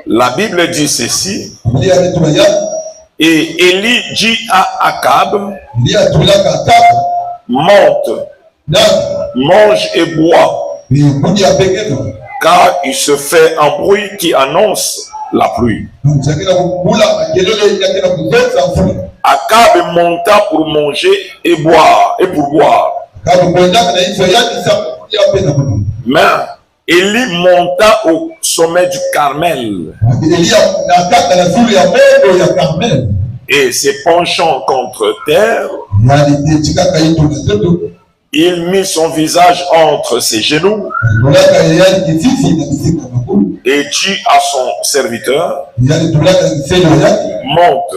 La Bible dit ceci. Et Élie dit à Akab, monte, mange et bois, car il se fait un bruit qui annonce la pluie. Akab monta pour manger et boire, et pour boire. Mais Élie monta au sommet du Carmel et se penchant contre terre, il mit son visage entre ses genoux et dit à son serviteur, monte,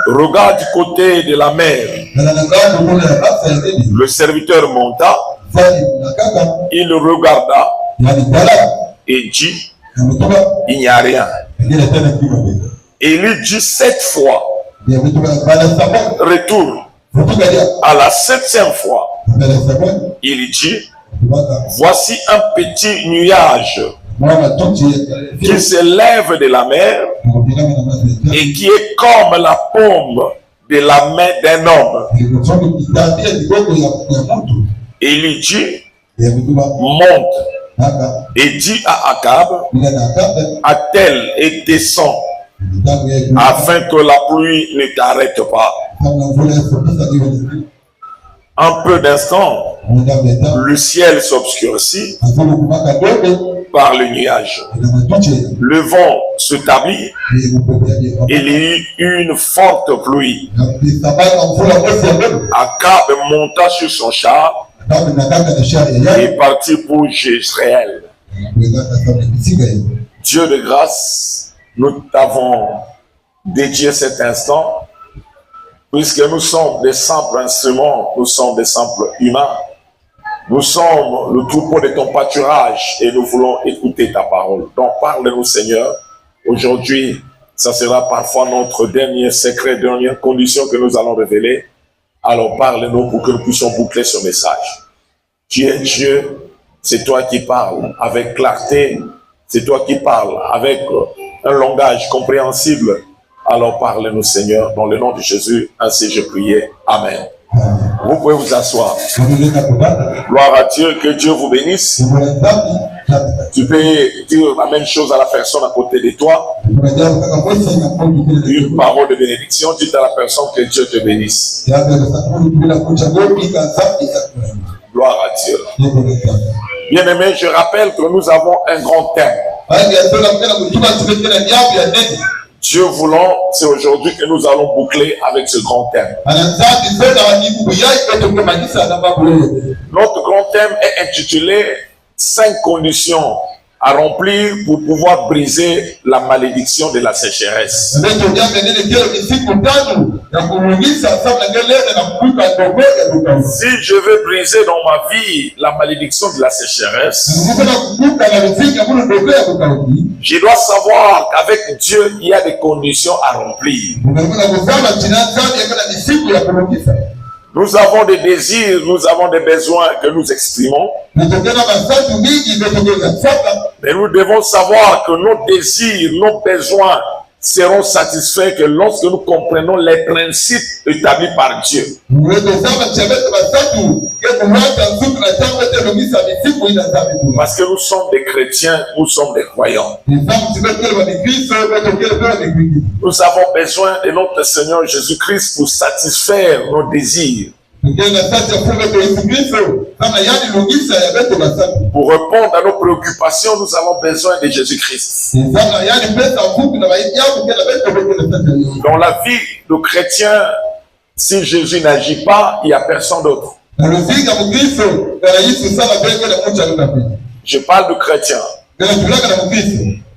regarde du côté de la mer. Le serviteur monta, il regarda et dit, il n'y a rien. Et il dit 7 fois, retourne. À la 7e fois, il dit, voici un petit nuage qui se lève de la mer et qui est comme la paume de la main d'un homme. Et il dit, monte et dit à Akab, attelle et descend afin que la pluie ne t'arrête pas. Un peu d'instant, le ciel s'obscurcit par le nuage. Le vent s'établit et il y eut une forte pluie. Akab monta sur son char et partit pour Jezréel. Dieu de grâce, nous t'avons dédié cet instant, puisque nous sommes des simples instruments, nous sommes des simples humains. Nous sommes le troupeau de ton pâturage et nous voulons écouter ta parole. Donc parle-nous, Seigneur. Aujourd'hui, ça sera parfois notre dernier secret, dernière condition que nous allons révéler. Alors parle-nous pour que nous puissions boucler ce message. Tu es Dieu, c'est toi qui parles avec clarté, c'est toi qui parles avec un langage compréhensible. Alors parle-nous, Seigneur, dans le nom de Jésus, ainsi je priais. Amen. Vous pouvez vous asseoir. Gloire à Dieu, que Dieu vous bénisse. Tu peux dire la même chose à la personne à côté de toi. Une parole de bénédiction, dis à la personne que Dieu te bénisse. Gloire à Dieu. Bien-aimés, je rappelle que nous avons un grand thème. Dieu voulant, c'est aujourd'hui que nous allons boucler avec ce grand thème. Notre grand thème est intitulé 5 conditions à remplir pour pouvoir briser la malédiction de la sécheresse. Si je veux briser dans ma vie la malédiction de la sécheresse, je dois savoir qu'avec Dieu, il y a des conditions à remplir. Nous avons des désirs, nous avons des besoins que nous exprimons. Mais nous devons savoir que nos désirs, nos besoins seront satisfaits que lorsque nous comprenons les principes établis par Dieu. Parce que nous sommes des chrétiens, nous sommes des croyants. Nous avons besoin de notre Seigneur Jésus-Christ pour satisfaire nos désirs. Pour répondre à nos préoccupations, nous avons besoin de Jésus-Christ. Dans la vie de chrétien, si Jésus n'agit pas, il n'y a personne d'autre. Je parle de chrétiens.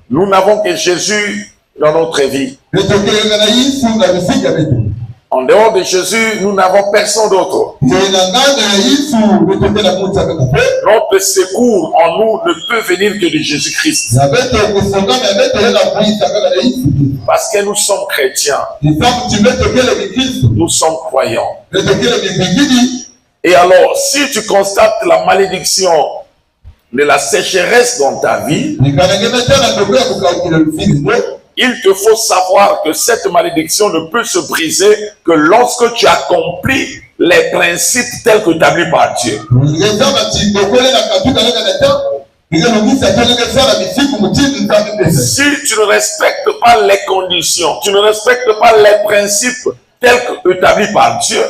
Nous n'avons que Jésus dans notre vie. En dehors de Jésus, nous n'avons personne d'autre. Notre secours en nous ne peut venir que de Jésus-Christ. Parce que nous sommes chrétiens. Nous sommes croyants. Et alors, si tu constates la malédiction de la sécheresse dans ta vie, il te faut savoir que cette malédiction ne peut se briser que lorsque tu accomplis les principes tels qu'établis par Dieu. Si tu ne respectes pas les conditions, tu ne respectes pas les principes tels qu'établis par Dieu,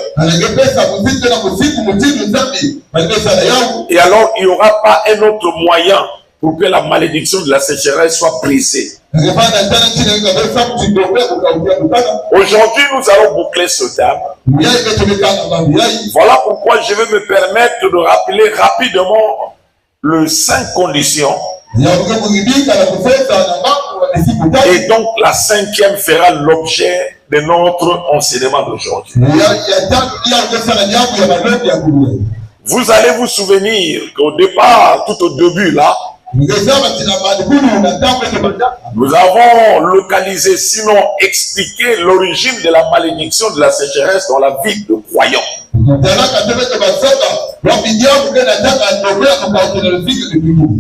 et alors il n'y aura pas un autre moyen pour que la malédiction de la sécheresse soit brisée. Aujourd'hui, nous allons boucler ce thème. Voilà pourquoi je vais me permettre de rappeler rapidement les 5 conditions. Et donc la 5e fera l'objet de notre enseignement d'aujourd'hui. Vous allez vous souvenir qu'au départ, tout au début là, nous avons localisé, sinon expliqué l'origine de la malédiction de la sécheresse dans la vie de croyants.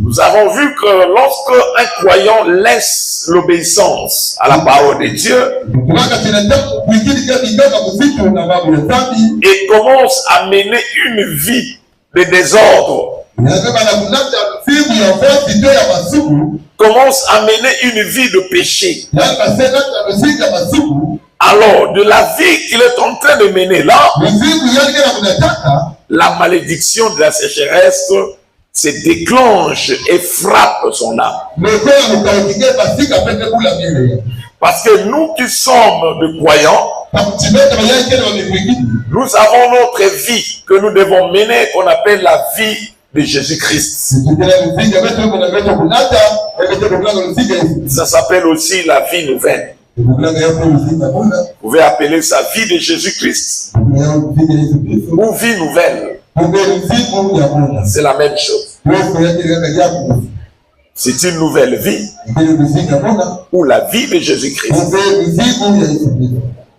Nous avons vu que lorsque un croyant laisse l'obéissance à la parole de Dieu et commence à mener une vie de désordre, commence à mener une vie de péché, alors de la vie qu'il est en train de mener là, la malédiction de la sécheresse se déclenche et frappe son âme. Parce que nous qui sommes de croyants, nous avons notre vie que nous devons mener, qu'on appelle la vie de Jésus-Christ. Ça s'appelle aussi la vie nouvelle. Vous pouvez appeler ça vie de Jésus-Christ ou vie nouvelle. C'est la même chose. C'est une nouvelle vie ou la vie de Jésus-Christ.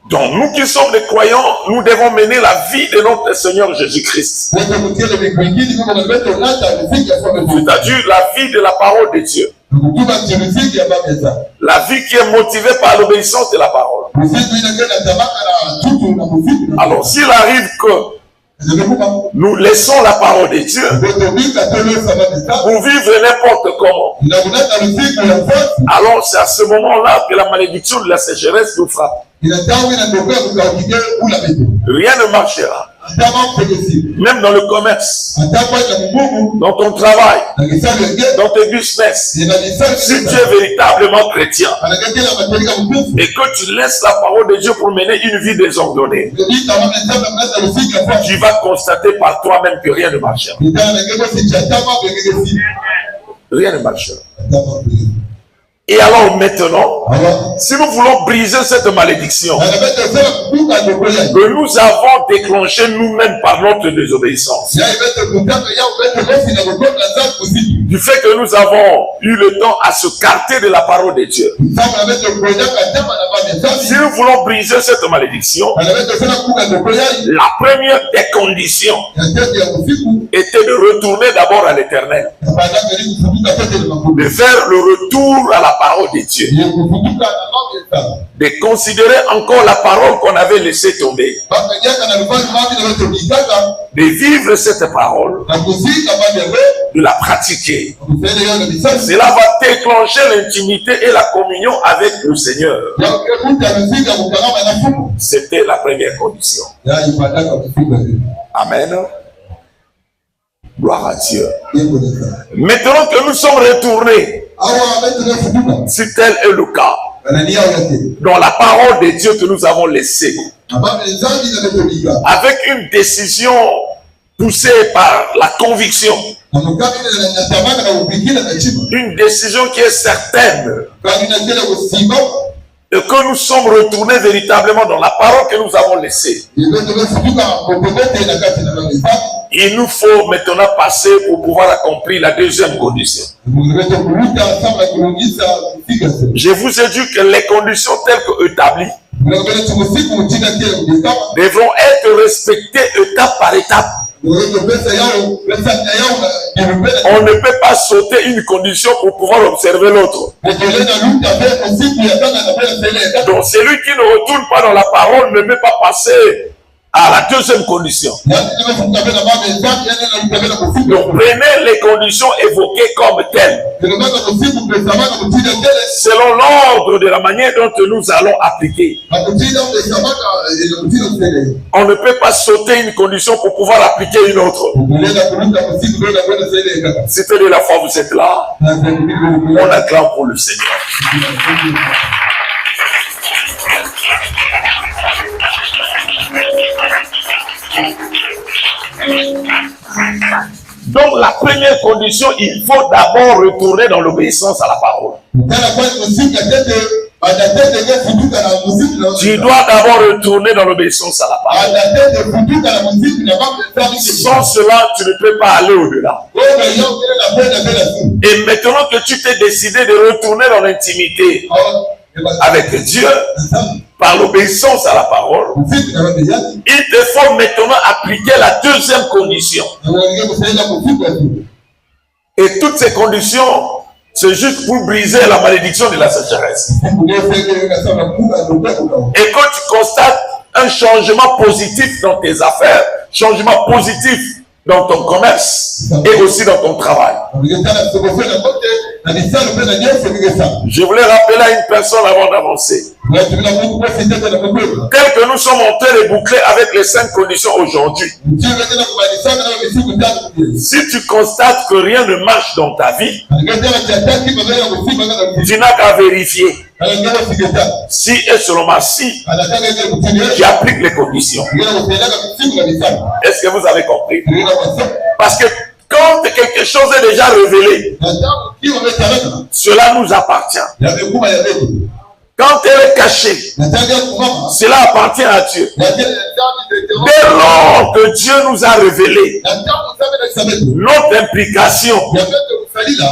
Donc nous qui sommes des croyants, nous devons mener la vie de notre Seigneur Jésus-Christ. C'est-à-dire la vie de la parole de Dieu. La vie qui est motivée par l'obéissance de la parole. Alors s'il arrive que nous laissons la parole de Dieu pour vivre n'importe comment, alors c'est à ce moment-là que la malédiction de la sécheresse nous frappe. Rien ne marchera. Même dans le commerce, dans ton travail, dans tes business, si tu es véritablement chrétien et que tu laisses la parole de Dieu pour mener une vie désordonnée, tu vas constater par toi-même que rien ne marchera. Rien ne marchera. Et alors maintenant, si nous voulons briser cette malédiction que nous avons déclenchée nous-mêmes par notre désobéissance, du fait que nous avons eu le temps à se carter de la parole de Dieu, si nous voulons briser cette malédiction, la première des conditions était de retourner d'abord à l'Éternel, de faire le retour à la parole de Dieu, de considérer encore la parole qu'on avait laissée tomber, de vivre cette parole, de la pratiquer. Cela va déclencher l'intimité et la communion avec le Seigneur. C'était la première condition. Amen. Gloire à Dieu. Maintenant que nous sommes retournés, si tel est le cas, dans la parole de Dieu que nous avons laissée, avec une décision poussée par la conviction, une décision qui est certaine, et que nous sommes retournés véritablement dans la parole que nous avons laissée, il nous faut maintenant passer pour pouvoir accomplir la deuxième condition. Je vous ai dit que les conditions telles que établies devront être respectées étape par étape. On ne peut pas sauter une condition pour pouvoir observer l'autre. Donc celui qui ne retourne pas dans la parole ne peut pas passer à la deuxième condition. Donc prenez les conditions évoquées comme telles, selon l'ordre de la manière dont nous allons appliquer. On ne peut pas sauter une condition pour pouvoir appliquer une autre. Si de la foi vous êtes là, on acclame pour le Seigneur. Donc la première condition, il faut d'abord retourner dans l'obéissance à la parole. Tu dois d'abord retourner dans l'obéissance à la parole. Sans cela, tu ne peux pas aller au-delà. Et maintenant que tu t'es décidé de retourner dans l'intimité avec Dieu, par l'obéissance à la parole, il te faut maintenant appliquer la deuxième condition. Et toutes ces conditions, c'est juste pour briser la malédiction de la sécheresse. Et quand tu constates un changement positif dans tes affaires, changement positif dans ton commerce et aussi dans ton travail. Je voulais rappeler à une personne avant d'avancer. Tel que nous sommes en train de boucler avec les 5 conditions aujourd'hui. Si tu constates que rien ne marche dans ta vie, tu n'as qu'à vérifier. Si et seulement si tu appliques les conditions. Est-ce que vous avez compris? Parce que quand quelque chose est déjà révélé, cela nous appartient. Quand elle est cachée, cela appartient à Dieu. Dès lors que Dieu nous a révélé, notre implication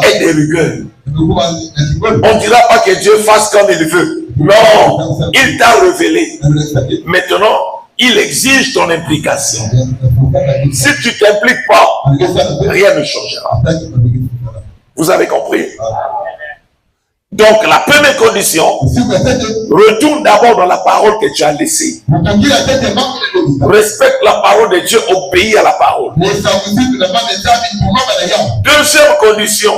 est de rigueur. On ne dira pas que Dieu fasse comme il veut. Non, il t'a révélé. Maintenant, il exige ton implication. Si tu ne t'impliques pas, rien ne changera. Vous avez compris? Donc, la première condition, retourne d'abord dans la parole que tu as laissée. Respecte la parole de Dieu, obéis à la parole. Deuxième condition,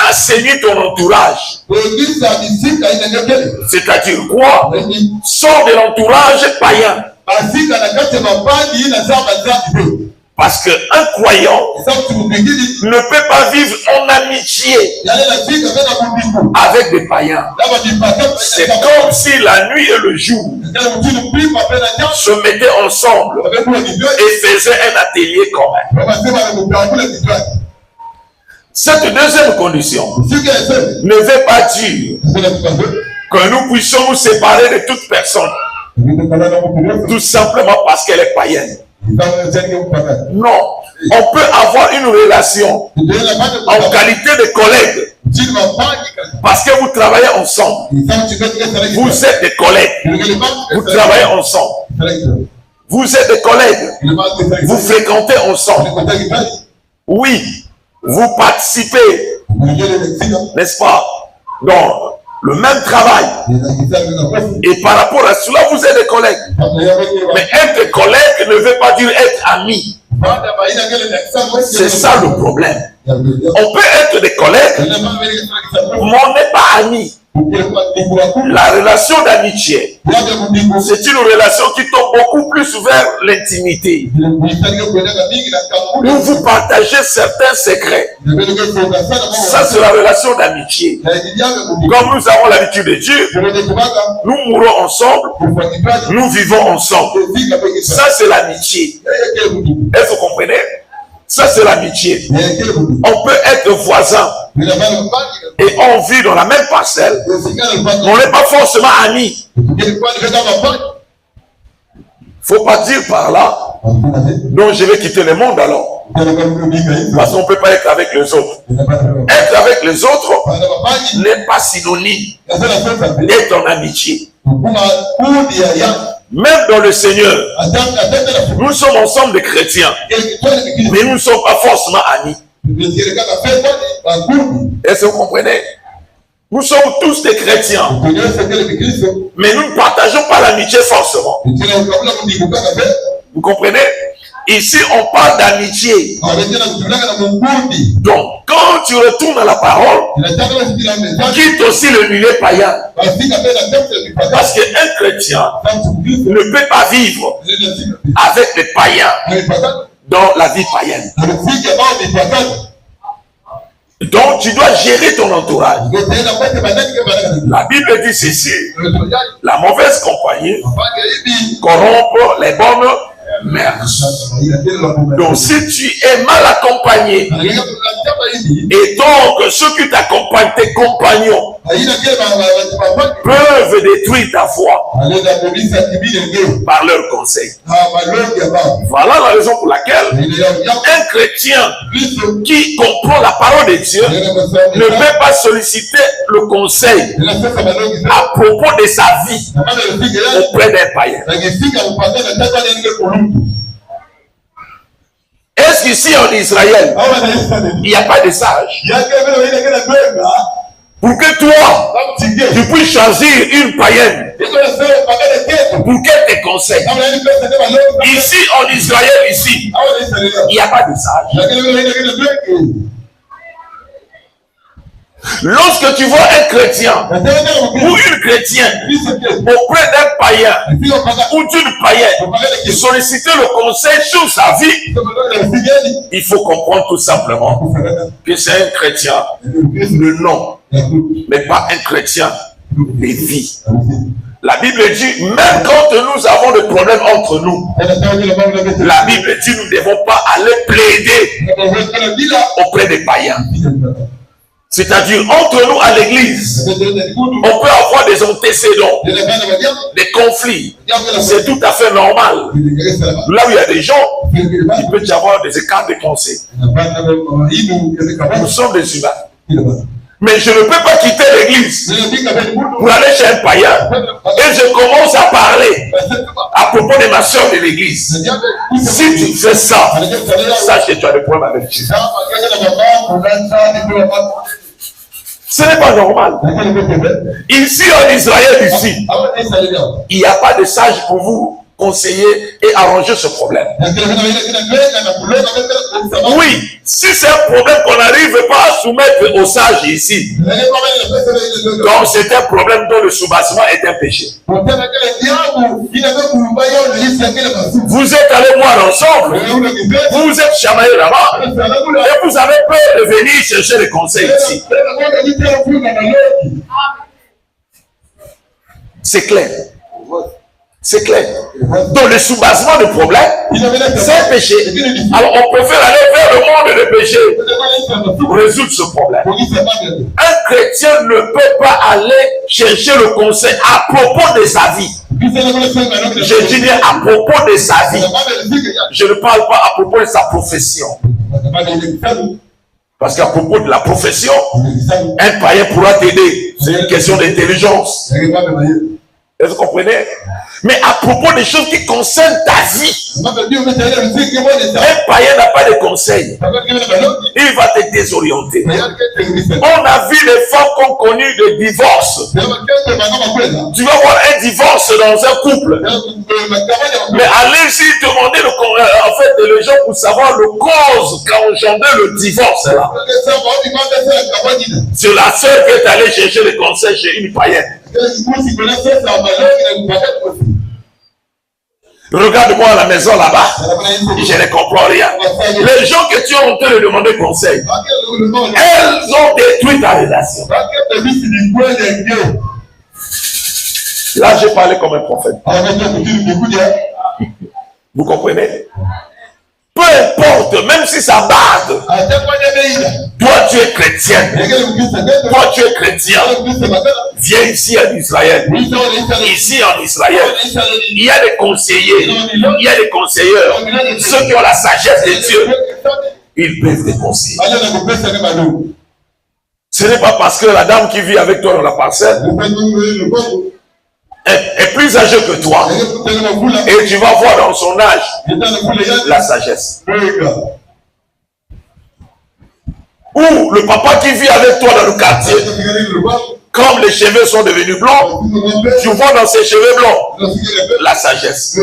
enseigne ton entourage. C'est-à-dire quoi? Sors de l'entourage païen. Parce qu'un croyant ne peut pas vivre en amitié avec des païens. C'est comme si la nuit et le jour se mettaient ensemble et faisaient un atelier commun. Cette deuxième condition ne veut pas dire que nous puissions nous séparer de toute personne, tout simplement parce qu'elle est païenne. Non, on peut avoir une relation en qualité de collègue parce que vous travaillez ensemble. Vous êtes des collègues, vous travaillez ensemble. Vous êtes des collègues, vous fréquentez ensemble. Oui, vous participez, n'est-ce pas, dans le même travail. Et par rapport à cela, vous êtes des collègues. Mais être collègue ne veut pas dire être ami. C'est ça le problème. On peut être des collègues, mais on n'est pas amis. La relation d'amitié, c'est une relation qui tombe beaucoup plus vers l'intimité. Où vous partagez certains secrets. Ça, c'est la relation d'amitié. Comme nous avons l'habitude de dire, nous mourons ensemble, nous vivons ensemble. Ça, c'est l'amitié. Est-ce que vous comprenez? Ça, c'est l'amitié. On peut être voisins et on vit dans la même parcelle, mais on n'est pas forcément amis. Il ne faut pas dire par là, donc je vais quitter le monde alors. Parce qu'on ne peut pas être avec les autres. Être avec les autres n'est pas synonyme d'être en amitié. Même dans le Seigneur, nous sommes ensemble des chrétiens, mais nous ne sommes pas forcément amis. Est-ce que vous comprenez? Nous sommes tous des chrétiens, mais nous ne partageons pas l'amitié forcément. Vous comprenez? Ici, on parle d'amitié. Donc, quand tu retournes à la parole, quitte aussi le milieu païen. Parce qu'un chrétien ne peut pas vivre avec les païens dans la vie païenne. Donc, tu dois gérer ton entourage. La Bible dit ceci: la mauvaise compagnie corrompt les bonnes mœurs. Donc, si tu es mal accompagné, et donc ceux qui t'accompagnent, tes compagnons, peuvent détruire ta foi par leurs conseils. Voilà la raison pour laquelle un chrétien qui comprend la parole de Dieu ne peut pas solliciter le conseil à propos de sa vie auprès d'un païen. Est-ce qu'ici en Israël, il n'y a pas de sages pour que toi, tu puisses choisir une païenne pour qu'elle te conseille? Ici en Israël, ici, il n'y a pas de sages. Lorsque tu vois un chrétien ou une chrétienne auprès d'un païen ou d'une païenne solliciter le conseil sur sa vie, il faut comprendre tout simplement que c'est un chrétien de nom, mais pas un chrétien de vie. La Bible dit, même quand nous avons des problèmes entre nous, la Bible dit, nous ne devons pas aller plaider auprès des païens. C'est-à-dire, entre nous à l'église, on peut avoir des antécédents, des conflits. C'est tout à fait normal. Là où il y a des gens, il peut y avoir des écarts de pensée. Nous sommes des humains. Mais je ne peux pas quitter l'église pour aller chez un païen et je commence à parler à propos de ma soeur de l'église. Si tu fais ça, sache que tu as des problèmes avec Jésus. Ce n'est pas normal. Ici en Israël, ici, il n'y a pas de sage pour vous conseiller et arranger ce problème. Oui, si c'est un problème qu'on n'arrive pas à soumettre aux sages ici, donc c'est un problème dont le soubassement est un péché. Vous êtes allés voir ensemble, vous vous êtes chamaillés là-bas, et vous avez peur de venir chercher les conseils ici. C'est clair. C'est clair. Dans le soubassement de problème, c'est un péché. Alors on préfère aller vers le monde de péché pour résoudre ce problème. Un chrétien ne peut pas aller chercher le conseil à propos de sa vie. Je dis bien à propos de sa vie. Je ne parle pas à propos de sa profession. Parce qu'à propos de la profession, un païen pourra t'aider. C'est une question d'intelligence. Est-ce que vous comprenez? Mais à propos des choses qui concernent ta vie, un païen n'a pas de conseils. Il va te désorienter. On a vu les femmes qui ont connu des divorces. Tu vas voir un divorce dans un couple. Mais allez-y demander en fait les gens pour savoir le cause qui a engendré le divorce là. C'est la seule qui est allée chercher les conseils chez une païenne. Regarde-moi à la maison là-bas, je ne comprends rien. Les gens que tu as en train de demander conseil, elles ont détruit ta relation. Là, j'ai parlé comme un prophète. Vous comprenez? Peu importe, même si ça barde, toi tu es chrétien, toi tu es chrétien, viens ici en Israël. Ici en Israël, il y a des conseillers, il y a des conseilleurs, ceux qui ont la sagesse de Dieu, ils peuvent te conseiller. Ce n'est pas parce que la dame qui vit avec toi dans la parcelle, est plus âgé que toi. Et tu vas voir dans son âge la sagesse. Ou le papa qui vit avec toi dans le quartier, comme les cheveux sont devenus blancs, tu vois dans ses cheveux blancs la sagesse.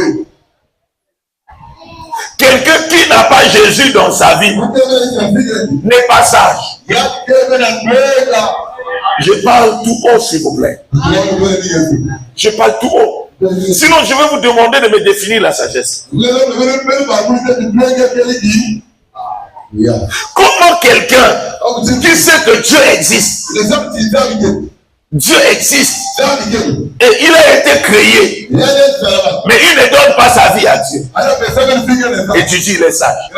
Quelqu'un qui n'a pas Jésus dans sa vie n'est pas sage. Je parle tout haut, s'il vous plaît. Je parle tout haut. Sinon, je vais vous demander de me définir la sagesse. Comment quelqu'un qui sait que Dieu existe, Dieu existe, et il a été créé, mais il ne donne pas sa vie à Dieu, et tu dis il est sage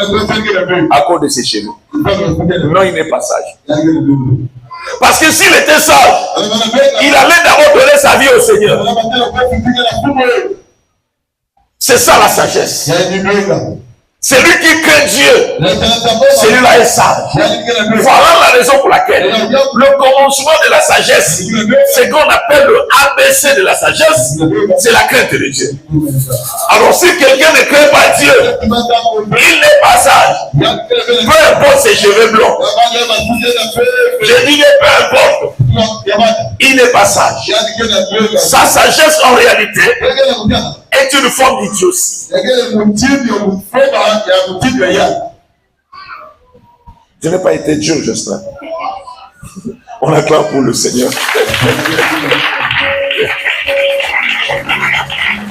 à cause de ses cheveux? Non, il n'est pas sage. Parce que s'il était sage, il allait d'abord donner sa vie au Seigneur. C'est ça la sagesse. Celui qui craint Dieu, celui-là est sage. Voilà la raison pour laquelle le commencement de la sagesse, c'est qu'on appelle le ABC de la sagesse, c'est la crainte de Dieu. Alors si quelqu'un ne craint pas Dieu, il n'est pas sage. Peu importe ses cheveux blancs. Je dis peu importe. Il n'est pas sage. Sa sagesse en réalité est une forme d'idiotie. Je n'ai pas été dur, Justin. On acclame pour le Seigneur.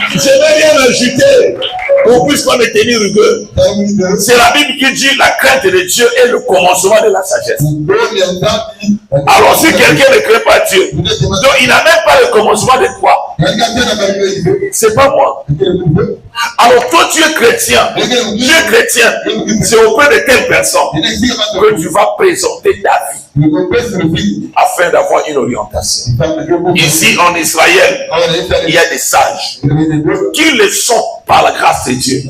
Je n'ai rien ajouté pour plus qu'on ait tenu rigueur. C'est la Bible qui dit la crainte de Dieu est le commencement de la sagesse. Alors si quelqu'un ne craint pas Dieu, donc il n'a même pas le commencement de quoi? C'est pas moi. Alors toi tu es chrétien, c'est auprès de telle personne que tu vas présenter ta vie afin d'avoir une orientation. Ici en Israël, il y a des sages qui le sont par la grâce de Dieu.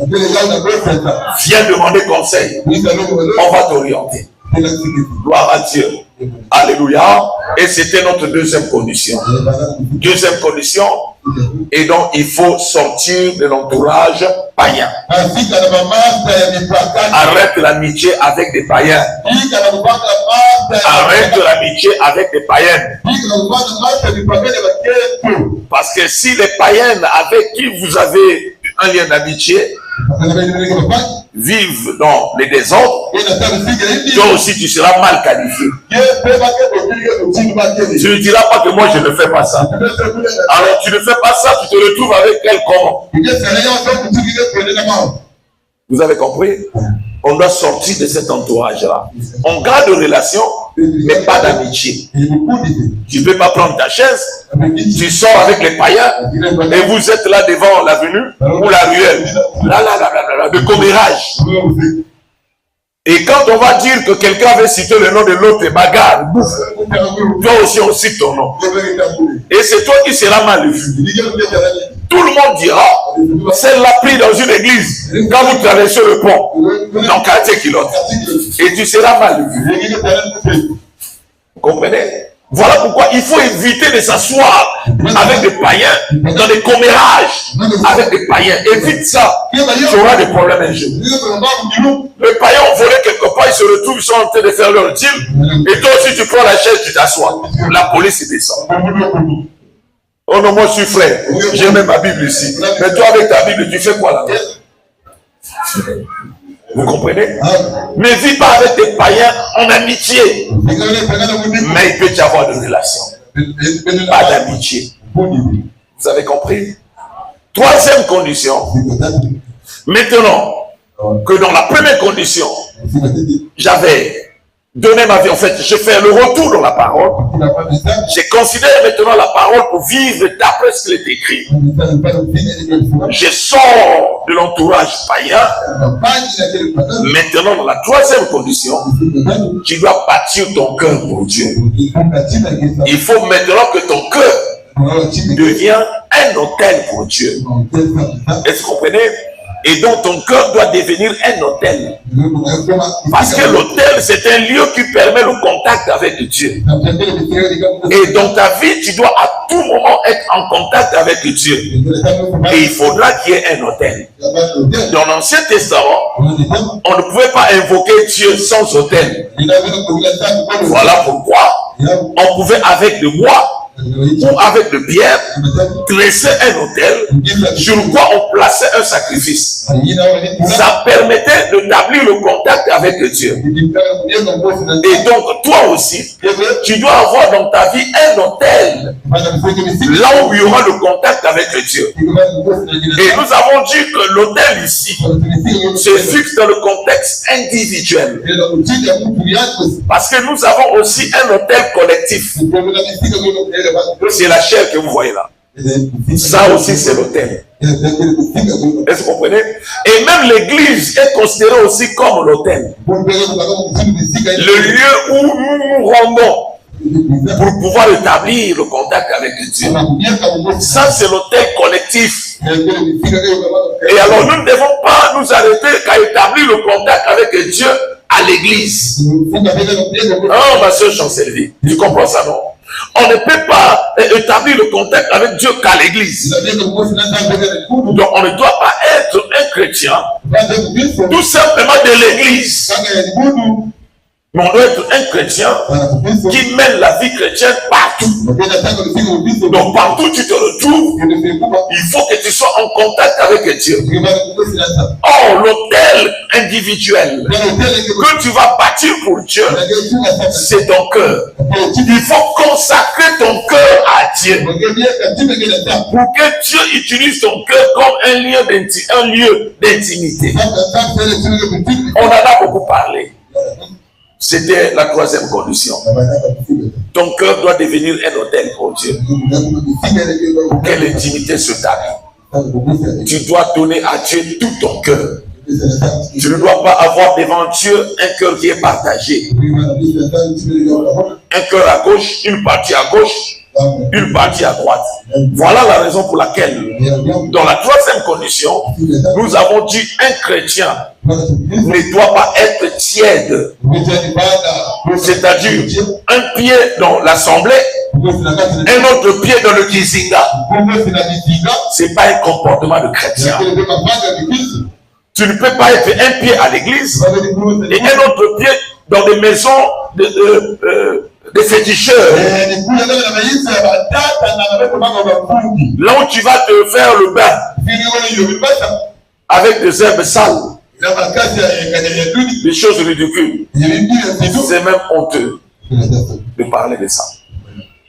Viens demander conseil, on va t'orienter. Gloire à Dieu. Alléluia. Et c'était notre deuxième condition. Deuxième condition. Et donc il faut sortir de l'entourage païen. Arrête l'amitié avec des païens. Arrête l'amitié avec des païennes. Parce que si les païennes avec qui vous avez un lien d'amitié vivent dans les désordres, toi aussi tu seras mal qualifié. Tu ne diras pas que moi je ne fais pas ça. Alors tu ne fais pas ça, tu te retrouves avec elle comment? Vous avez compris? On doit sortir de cet entourage-là. On garde une relation, mais pas d'amitié. Tu ne peux pas prendre ta chaise, tu sors avec les païens, et vous êtes là devant l'avenue ou la ruelle, de commérage. Et quand on va dire que quelqu'un avait cité le nom de l'autre, bagarre, bouffe, toi aussi on cite ton nom. Et c'est toi qui seras mal vu. Tout le monde dira, celle-là pris dans une église, quand vous traversez le pont, dans 40 km, et tu seras mal vu. Vous comprenez? Voilà pourquoi il faut éviter de s'asseoir avec des païens dans des commérages avec des païens. Évite ça. Tu auras des problèmes un jour. Les païens ont volé quelque part, ils se retrouvent, ils sont en train de faire leur deal. Et toi aussi, tu prends la chaise, tu t'assois. La police descend. Oh non, moi je suis frère. J'ai même ma Bible ici. Mais toi, avec ta Bible, tu fais quoi là? Vous comprenez? Ne vis pas avec des païens en amitié. Mais il peut y avoir de relations. Pas d'amitié. Vous avez compris? Troisième condition. Maintenant que dans la première condition, j'avais donné ma vie, en fait, je fais le retour dans la parole. Je considère maintenant la parole pour vivre d'après ce qu'il est écrit. Je sors de l'entourage païen. Maintenant, dans la troisième condition, tu dois bâtir ton cœur pour Dieu. Il faut maintenant que ton cœur devienne un autel pour Dieu. Est-ce que vous comprenez? Et donc ton cœur doit devenir un autel. Parce que l'autel, c'est un lieu qui permet le contact avec Dieu. Et dans ta vie, tu dois à tout moment être en contact avec Dieu. Et il faudra qu'il y ait un autel. Dans l'Ancien Testament, on ne pouvait pas invoquer Dieu sans autel. Voilà pourquoi on pouvait avec le bois ou avec le pierre dresser un autel sur quoi on plaçait un sacrifice. Ça permettait d'établir le contact avec Dieu. Et donc toi aussi, tu dois avoir dans ta vie un autel là où il y aura le contact avec Dieu. Et nous avons dit que l'autel ici se fixe dans le contexte individuel, parce que nous avons aussi un autel collectif. C'est la chair que vous voyez là. Ça aussi, c'est l'autel. Est-ce que vous comprenez? Et même l'église est considérée aussi comme l'autel. Le lieu où nous nous rendons pour pouvoir établir le contact avec Dieu. Ça, c'est l'autel collectif. Et alors, nous ne devons pas nous arrêter qu'à établir le contact avec Dieu à l'église. Oh, ma soeur Chancelier, tu comprends ça, non? On ne peut pas établir le contact avec Dieu qu'à l'église. Donc on ne doit pas être un chrétien tout simplement de l'église. Mais on doit être un chrétien qui mène la vie chrétienne partout. Donc partout tu te retrouves, il faut que tu sois en contact avec Dieu. Or, l'autel individuel que tu vas bâtir pour Dieu, c'est ton cœur. Il faut consacrer ton cœur à Dieu pour que Dieu utilise ton cœur comme un lieu d'intimité. On en a beaucoup parlé. C'était la troisième condition. Ton cœur doit devenir un autel pour Dieu. Pour que l'intimité se tape. Tu dois donner à Dieu tout ton cœur. Tu ne dois pas avoir devant Dieu un cœur qui est partagé. Un cœur à gauche, une partie à gauche, une partie à droite. Voilà la raison pour laquelle, dans la troisième condition, nous avons dit un chrétien ne doit pas être tiède. C'est-à-dire un pied dans l'assemblée, un autre pied dans le kizinga. C'est pas un comportement de chrétien. Tu ne peux pas être un pied à l'église et un autre pied dans des maisons des féticheurs. Là où tu vas te faire le bain avec des herbes sales, des choses ridicules. C'est même honteux de parler de ça.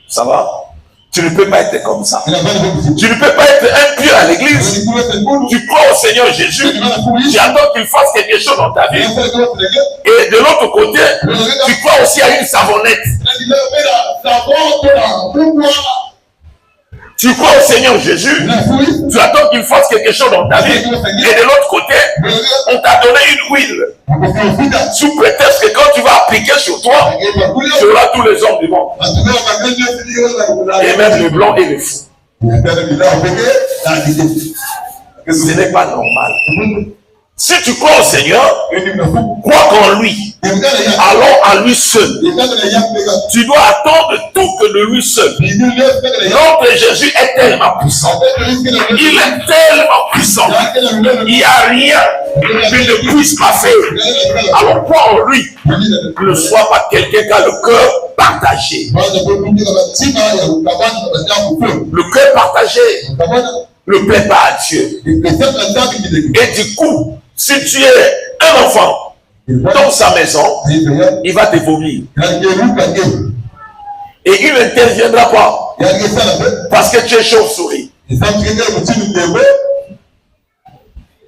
Ça va? Tu ne peux pas être comme ça. Tu ne peux pas être un pieux à l'église. Tu crois au Seigneur Jésus. Tu attends qu'il fasse quelque chose dans ta vie. Et de l'autre côté, tu crois aussi à une savonnette. Tu crois au Seigneur Jésus. Tu attends qu'il fasse quelque chose dans ta vie. Et de l'autre côté, on t'a donné une huile. Sous prétexte que quand tu vas appliquer sur toi, tu auras tous les hommes du monde. Et même les blancs et les fous. Ce n'est pas normal. Si tu crois au Seigneur, crois qu'en lui. Allons à lui seul. Tu dois attendre tout que de lui seul. Notre Jésus est tellement puissant. Il est tellement puissant. Il n'y a rien qu'il ne puisse pas faire. Alors crois en lui. Ne sois pas quelqu'un qui a le cœur partagé. Le cœur partagé ne plaît pas à Dieu. Et du coup, si tu es un enfant dans sa maison, il va te vomir. Et il n'interviendra pas. Parce que tu es chauve-souris.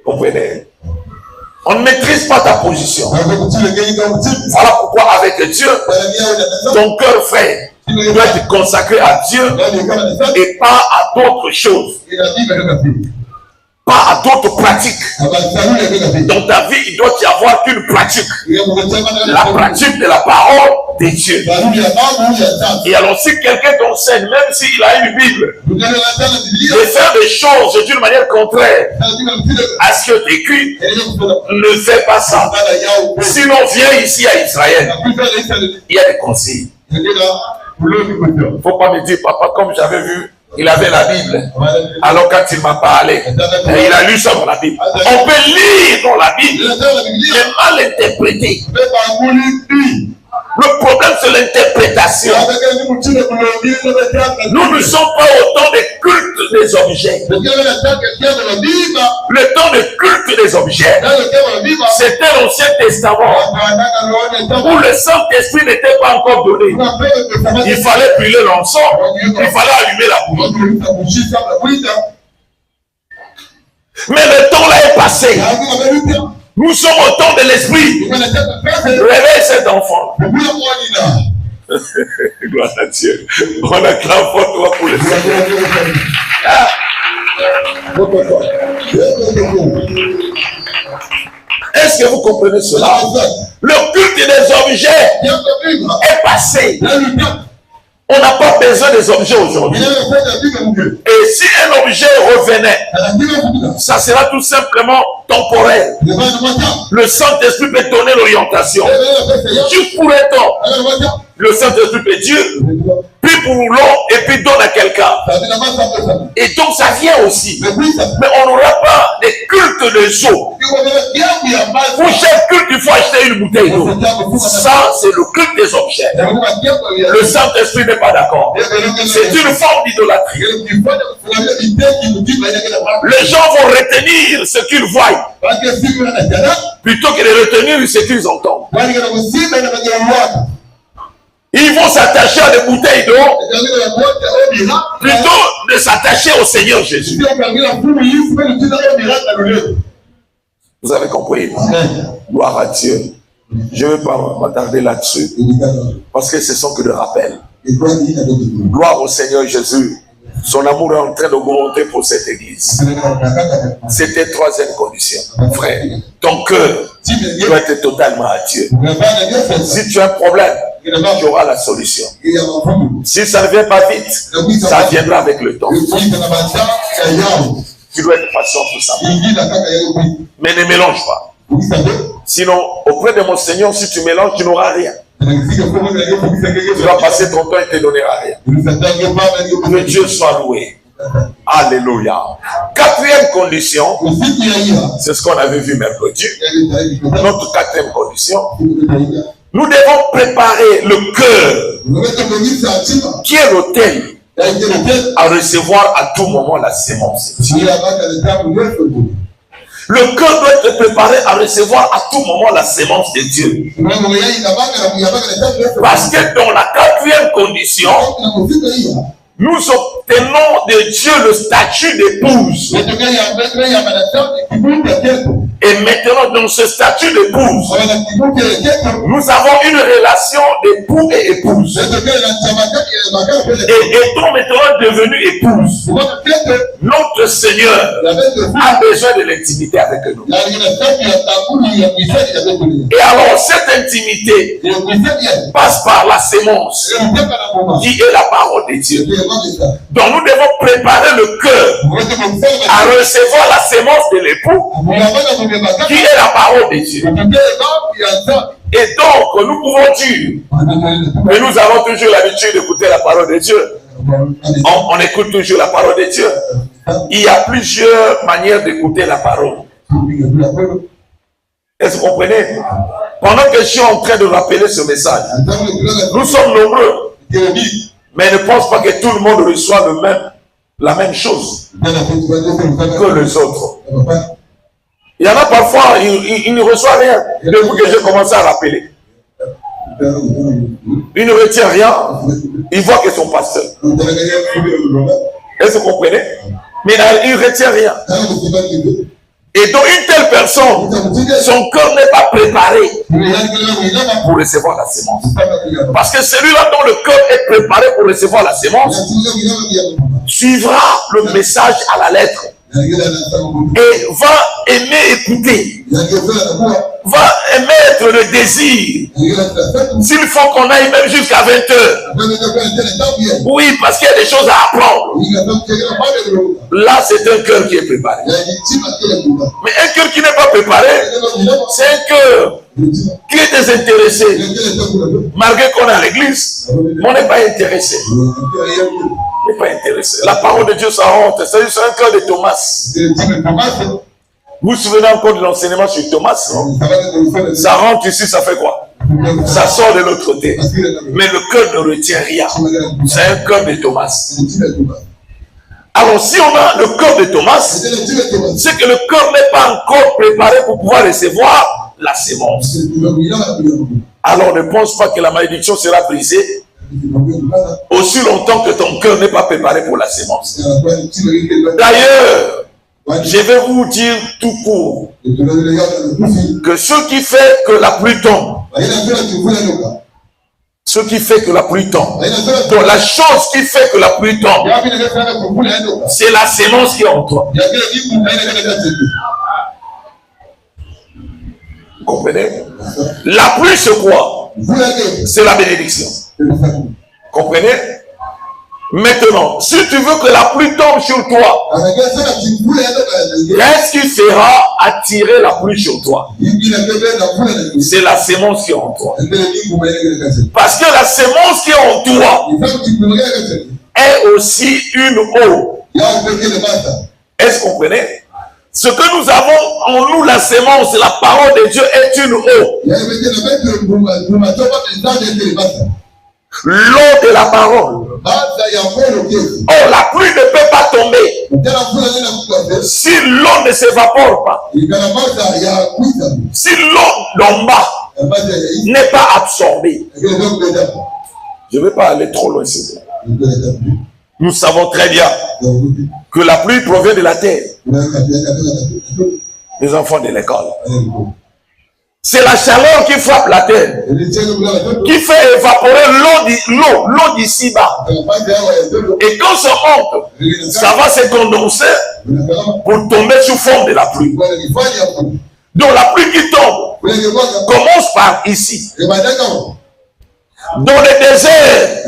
Comprenez? On ne maîtrise pas ta position. Voilà pourquoi avec Dieu, ton cœur frère doit être consacré à Dieu et pas à d'autres choses. pas à d'autres pratiques. Dans ta vie, il doit y avoir qu'une pratique. La pratique de la parole de Dieu. Et alors, si quelqu'un t'enseigne, même s'il a une Bible, de faire des choses d'une manière contraire à ce que tu écris, ne fais pas ça. Sinon, viens ici à Israël. Il y a des conseils. Il ne faut pas me dire, papa, comme j'avais vu, il avait la Bible. Alors quand il m'a parlé, il a lu ça dans la Bible. On peut lire dans la Bible, mais mal interpréter. Le problème, c'est l'interprétation. Nous ne sommes pas au temps des cultes des objets. Le temps de culte des objets, c'était l'Ancien Testament, où le Saint-Esprit n'était pas encore donné. Il fallait brûler l'encens, il fallait allumer la bougie. Mais le temps là est passé. Nous sommes au temps de l'esprit. Réveille cet enfant. Gloire à Dieu. On acclame pour toi pour le Seigneur. Est-ce que vous comprenez cela? Le culte des objets est passé. On n'a pas besoin des objets aujourd'hui. Et si un objet revenait, ça sera tout simplement temporel. Le Saint-Esprit peut donner l'orientation. Tu pourrais tort. Le Saint-Esprit peut dire, puis pour l'autre, et puis donne à quelqu'un. Et donc ça vient aussi. Mais on n'aura pas des cultes de eau. Pour chaque culte, il faut acheter une bouteille d'eau. Ça, c'est le culte des objets. Le Saint-Esprit n'est pas d'accord. C'est une forme d'idolâtrie. Les gens vont retenir ce qu'ils voient plutôt que de retenir ce qu'ils entendent. Ils vont s'attacher à des bouteilles d'eau plutôt de s'attacher au Seigneur Jésus. Vous avez compris? Gloire à Dieu. Je ne vais pas m'attarder là-dessus parce que ce sont que des rappels. Gloire au Seigneur Jésus. Son amour est en train d'augmenter pour cette église. C'était troisième condition. Frère, ton cœur doit être totalement à Dieu. Si tu as un problème, tu auras la solution. Si ça ne vient pas vite, ça viendra avec le temps. Tu dois être patient pour ça. Mais ne mélange pas. Sinon, auprès de mon Seigneur, si tu mélanges, tu n'auras rien. Tu vas passer ton temps et ne te donnera rien. Que Dieu soit loué. Alléluia. Quatrième condition, c'est ce qu'on avait vu mercredi. Notre quatrième condition, nous devons préparer le cœur, qui est l'autel, à recevoir à tout moment la sémence. Le cœur doit être préparé à recevoir à tout moment la sémence de Dieu. Parce que dans la quatrième condition, nous obtenons de Dieu le statut d'épouse. Et maintenant, dans ce statut d'épouse, nous avons une relation d'époux et épouse. Et étant maintenant devenu épouse, notre Seigneur a besoin de l'intimité avec nous. Et alors, cette intimité passe par la sémence, qui est la parole de Dieu. Donc, nous devons préparer le cœur à recevoir la sémence de l'époux, qui est la parole de Dieu. Et donc, nous pouvons dire que nous avons toujours l'habitude d'écouter la parole de Dieu. On écoute toujours la parole de Dieu. Il y a plusieurs manières d'écouter la parole. Est-ce que vous comprenez? Pendant que je suis en train de rappeler ce message, nous sommes nombreux, mais ne pense pas que tout le monde reçoit la même chose que les autres. Il y en a parfois, ils ne reçoivent rien depuis que j'ai commencé à rappeler. Il ne retient rien, il voit que son pasteur. Est-ce que vous comprenez? Mais il ne retient rien. Et donc une telle personne, son cœur n'est pas préparé pour recevoir la sémence. Parce que celui-là dont le cœur est préparé pour recevoir la sémence suivra le message à la lettre. et va aimer écouter, va émettre le désir. S'il faut qu'on aille même jusqu'à 20 heures. Oui, parce qu'il y a des choses à apprendre. Là, c'est un cœur qui est préparé. Mais un cœur qui n'est pas préparé, c'est un cœur qui est désintéressé. Malgré qu'on est à l'église, on n'est pas intéressé. On n'est pas intéressé. La parole de Dieu, ça rentre. C'est un cœur de Thomas. Vous vous souvenez encore de l'enseignement sur Thomas, non? Ça rentre ici, ça fait quoi? Ça sort de l'autre côté. Mais le cœur ne retient rien. C'est un cœur de Thomas. Alors si on a le cœur de Thomas, c'est que le cœur n'est pas encore préparé pour pouvoir recevoir la sémence. Alors ne pense pas que la malédiction sera brisée aussi longtemps que ton cœur n'est pas préparé pour la sémence. D'ailleurs, je vais vous dire tout court que ce qui fait que la pluie tombe, ce qui fait que la pluie tombe, donc la chose qui fait que la pluie tombe, c'est la sémence qui est en toi. Vous comprenez? La pluie, c'est quoi? C'est la bénédiction. Comprenez? Maintenant, si tu veux que la pluie tombe sur toi, qu'est-ce qui fera attirer la pluie sur toi? C'est la sémence qui est en toi. Parce que la sémence qui est en toi est aussi une eau. Est-ce que vous comprenez? Ce que nous avons en nous, la sémence, la parole de Dieu est une eau. L'eau de la parole. Oh, la pluie ne peut pas tomber si l'eau ne s'évapore pas. Si l'eau d'en bas n'est pas absorbée. Je ne vais pas aller trop loin. Nous savons très bien que la pluie provient de la terre. Les enfants de l'école. C'est la chaleur qui frappe la terre, qui fait évaporer l'eau d'ici-bas. Et quand ça monte, ça va se condenser pour tomber sous forme de la pluie. Donc la pluie qui tombe commence par ici. Dans le désert,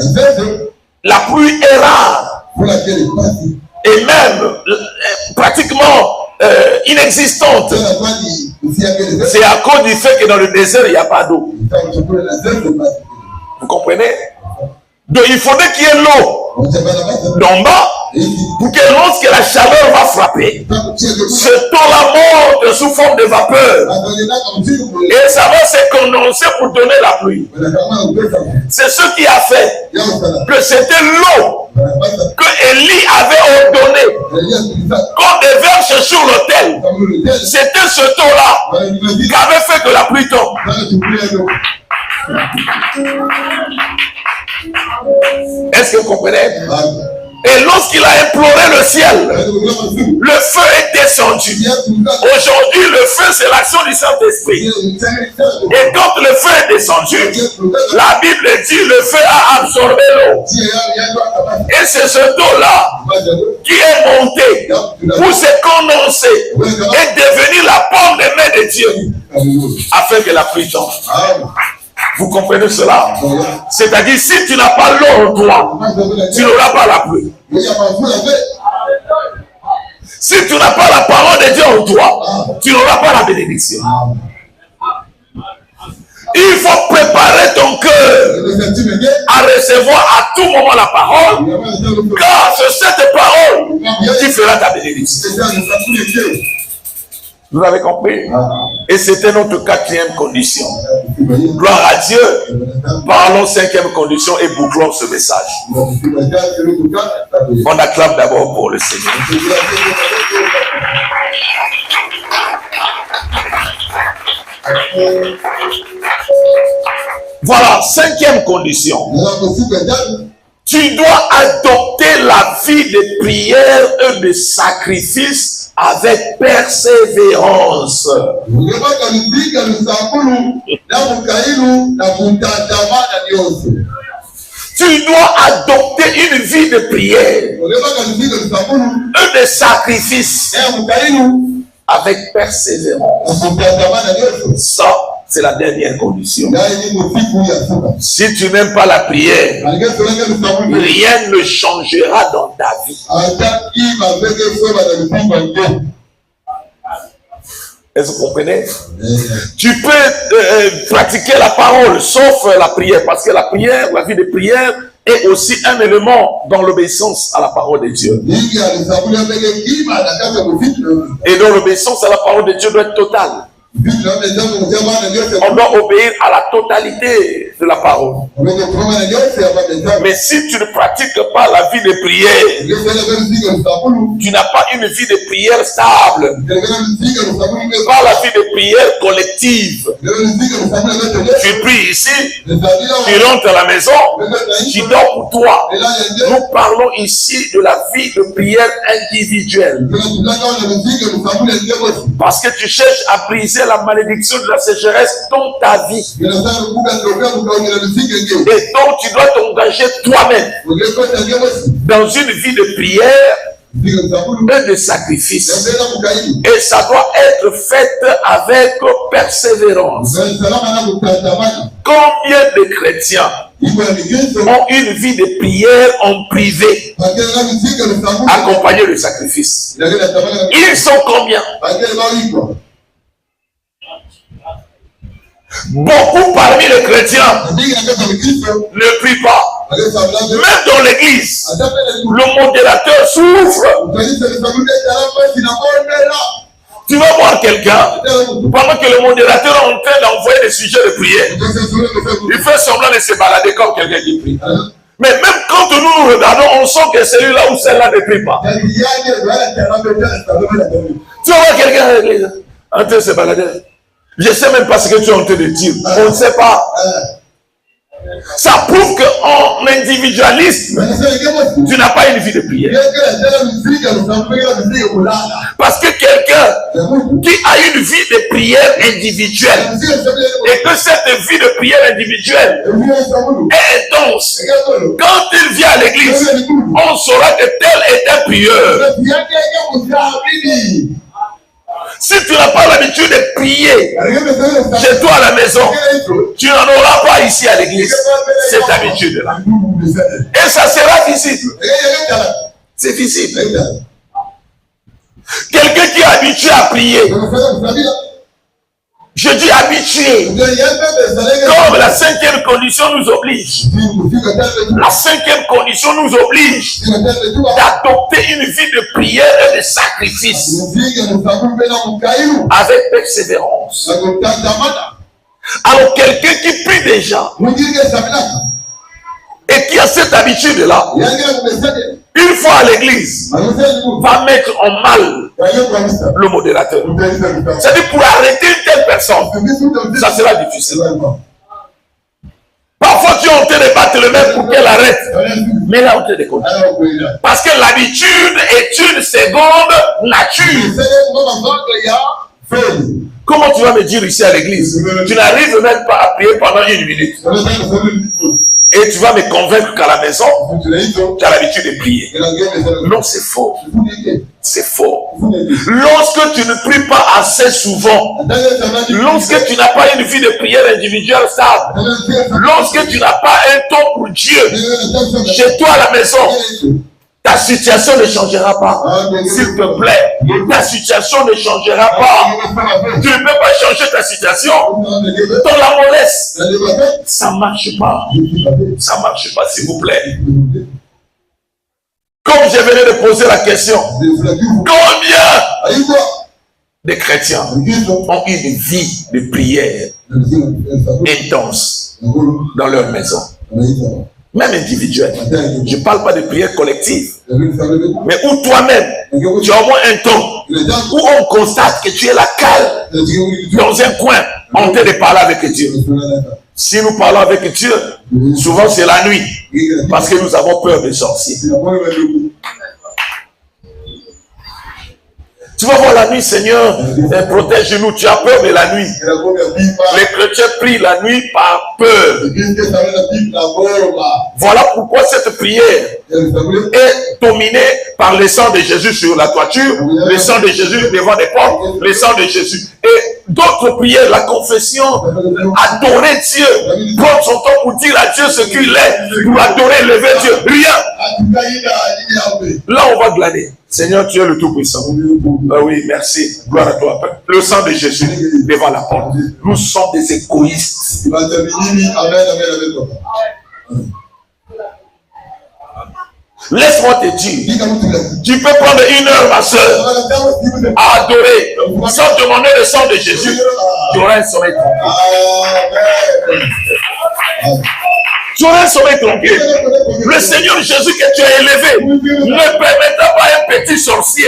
la pluie est rare. Et même pratiquement inexistante. C'est à cause du fait que dans le désert, il n'y a pas d'eau. Vous comprenez? Donc il faudrait qu'il y ait l'eau d'en bas pour que lorsque la chaleur va frapper, ce temps-là monte sous forme de vapeur. Et ça va se condenser pour donner la pluie. C'est ce qui a fait que c'était l'eau que Élie avait ordonné qu'on déverse sur l'autel. C'était ce temps-là qui avait fait que la pluie tombe. Est-ce que vous comprenez? Et lorsqu'il a imploré le ciel, le feu est descendu. Aujourd'hui, le feu, c'est l'action du Saint-Esprit. Et quand le feu est descendu, la Bible dit le feu a absorbé l'eau. Et c'est ce eau-là qui est monté pour se condenser et devenir la paume des mains de Dieu afin que la pluie tombe. Vous comprenez cela? C'est-à-dire, si tu n'as pas l'eau en toi, tu n'auras pas la pluie. Si tu n'as pas la parole de Dieu en toi, tu n'auras pas la bénédiction. Il faut préparer ton cœur à recevoir à tout moment la parole, car c'est cette parole qui fera ta bénédiction. Vous avez compris? Et c'était notre quatrième condition. Gloire à Dieu. Parlons cinquième condition et bouclons ce message. On acclame d'abord pour le Seigneur. Voilà, cinquième condition. Tu dois adopter la vie de prière et de sacrifice avec persévérance. Tu dois adopter une vie de prière, de sacrifice, avec persévérance. Ça, c'est la dernière condition. Si tu n'aimes pas la prière, rien ne changera dans ta vie. Est-ce que vous comprenez? Tu peux pratiquer la parole sauf la prière, parce que la prière, la vie de prière est aussi un élément dans l'obéissance à la parole de Dieu. Et donc l'obéissance à la parole de Dieu doit être totale. On doit obéir à la totalité de la parole. Mais si tu ne pratiques pas la vie de prière, tu n'as pas une vie de prière stable, pas la vie de prière collective. Tu pries ici, tu rentres à la maison, tu dors pour toi. Nous parlons ici de la vie de prière individuelle. Parce que tu cherches à briser la malédiction de la sécheresse dans ta vie. Et donc tu dois t'engager toi-même dans une vie de prière et de sacrifice. Et ça doit être fait avec persévérance. Combien de chrétiens ont une vie de prière en privé accompagnée de sacrifice? Ils sont combien? Beaucoup parmi les chrétiens ne prient pas. Même dans l'église, le modérateur souffre. Tu vas voir quelqu'un, pendant que le modérateur est en train d'envoyer des sujets de prière, il fait semblant de se balader comme quelqu'un qui prie. Mais même quand nous nous regardons, on sent que celui-là ou celle-là ne prie pas. Tu vas voir quelqu'un à l'église, en train de se balader. Je ne sais même pas ce que tu es en train de dire. On ne sait pas. Ça prouve qu'en individualiste, tu n'as pas une vie de prière. Parce que quelqu'un qui a une vie de prière individuelle et que cette vie de prière individuelle est intense, quand il vient à l'église, on saura que tel est un prieur. Si tu n'as pas l'habitude de prier chez toi à la maison, tu n'en auras pas ici à l'église cette habitude-là. Et ça sera visible. C'est visible. Quelqu'un qui est habitué à prier, je dis habitué, comme la cinquième condition nous oblige. La cinquième condition nous oblige d'adopter une vie de prière et de sacrifice avec persévérance. Alors quelqu'un qui prie déjà et qui a cette habitude-là, une fois à l'église, va mettre en mal le modérateur. C'est-à-dire pour arrêter une telle personne, ça sera difficile. Parfois tu es en train de battre le maître pour qu'elle arrête, mais là on te déconne. Parce que l'habitude est une seconde nature. Comment tu vas me dire ici à l'église, tu n'arrives même pas à prier pendant une minute? Et tu vas me convaincre qu'à la maison, tu as l'habitude de prier. Non, c'est faux. C'est faux. Lorsque tu ne pries pas assez souvent, lorsque tu n'as pas une vie de prière individuelle stable, lorsque tu n'as pas un temps pour Dieu, chez toi à la maison, ta situation ne changera pas. S'il te plaît, ta situation ne changera pas. Tu ne peux pas changer ta situation dans la mollesse. Ça ne marche pas. Ça ne marche pas, s'il vous plaît. Comme je venais de poser la question, combien de chrétiens ont une vie de prière intense dans leur maison? Même individuelle. Je ne parle pas de prière collective. Mais où toi-même, tu as au moins un temps où on constate que tu es la cale dans un coin en train de parler avec Dieu. Si nous parlons avec Dieu, souvent c'est la nuit. Parce que nous avons peur des sorciers. Tu vas voir la nuit, Seigneur, protège-nous. Tu as peur de la nuit. Les chrétiens prient la nuit par peur. Voilà pourquoi cette prière est dominée par le sang de Jésus sur la toiture, le sang de Jésus devant les portes, le sang de Jésus. Et d'autres prières, la confession, adorer Dieu, prendre son temps pour dire à Dieu ce qu'il est, pour adorer, lever Dieu. Rien. Là, on va glaner. Seigneur, tu es le Tout-Puissant. Oui, merci. Gloire à toi. Le sang de Jésus devant la porte. Nous sommes des égoïstes. Laisse-moi te dire, tu peux prendre 1 heure, ma soeur, à adorer, sans demander le sang de Jésus. Tu auras un sommeil tranquille. Tu auras un sommeil tranquille. Le Seigneur Jésus que tu as élevé ne permettra pas à un petit sorcier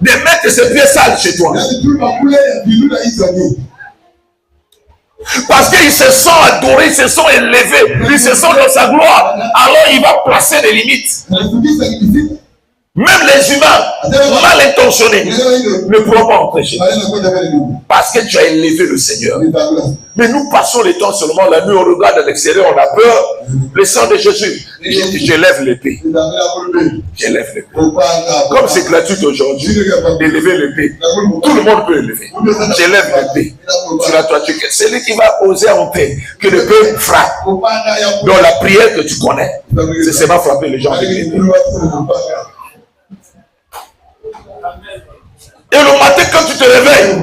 de mettre ses pieds sales chez toi. Parce qu'ils se sont adorés, ils se sont élevés, ils se sont dans sa gloire. Alors il va placer des limites. Même les humains mal intentionnés ne pourront pas entrer chez nous. Parce que tu as élevé le Seigneur. Mais nous passons le temps seulement la nuit, on regarde à l'extérieur, on a peur. Le sang de Jésus, j'élève l'épée. J'élève l'épée. Comme c'est gratuit aujourd'hui, d'élever l'épée. Tout le monde peut élever. J'élève l'épée sur la toiture. C'est lui qui va oser entrer, que l'épée frappe. Dans la prière que tu connais, c'est seulement frapper les gens avec l'épée. Et le matin, quand tu te réveilles,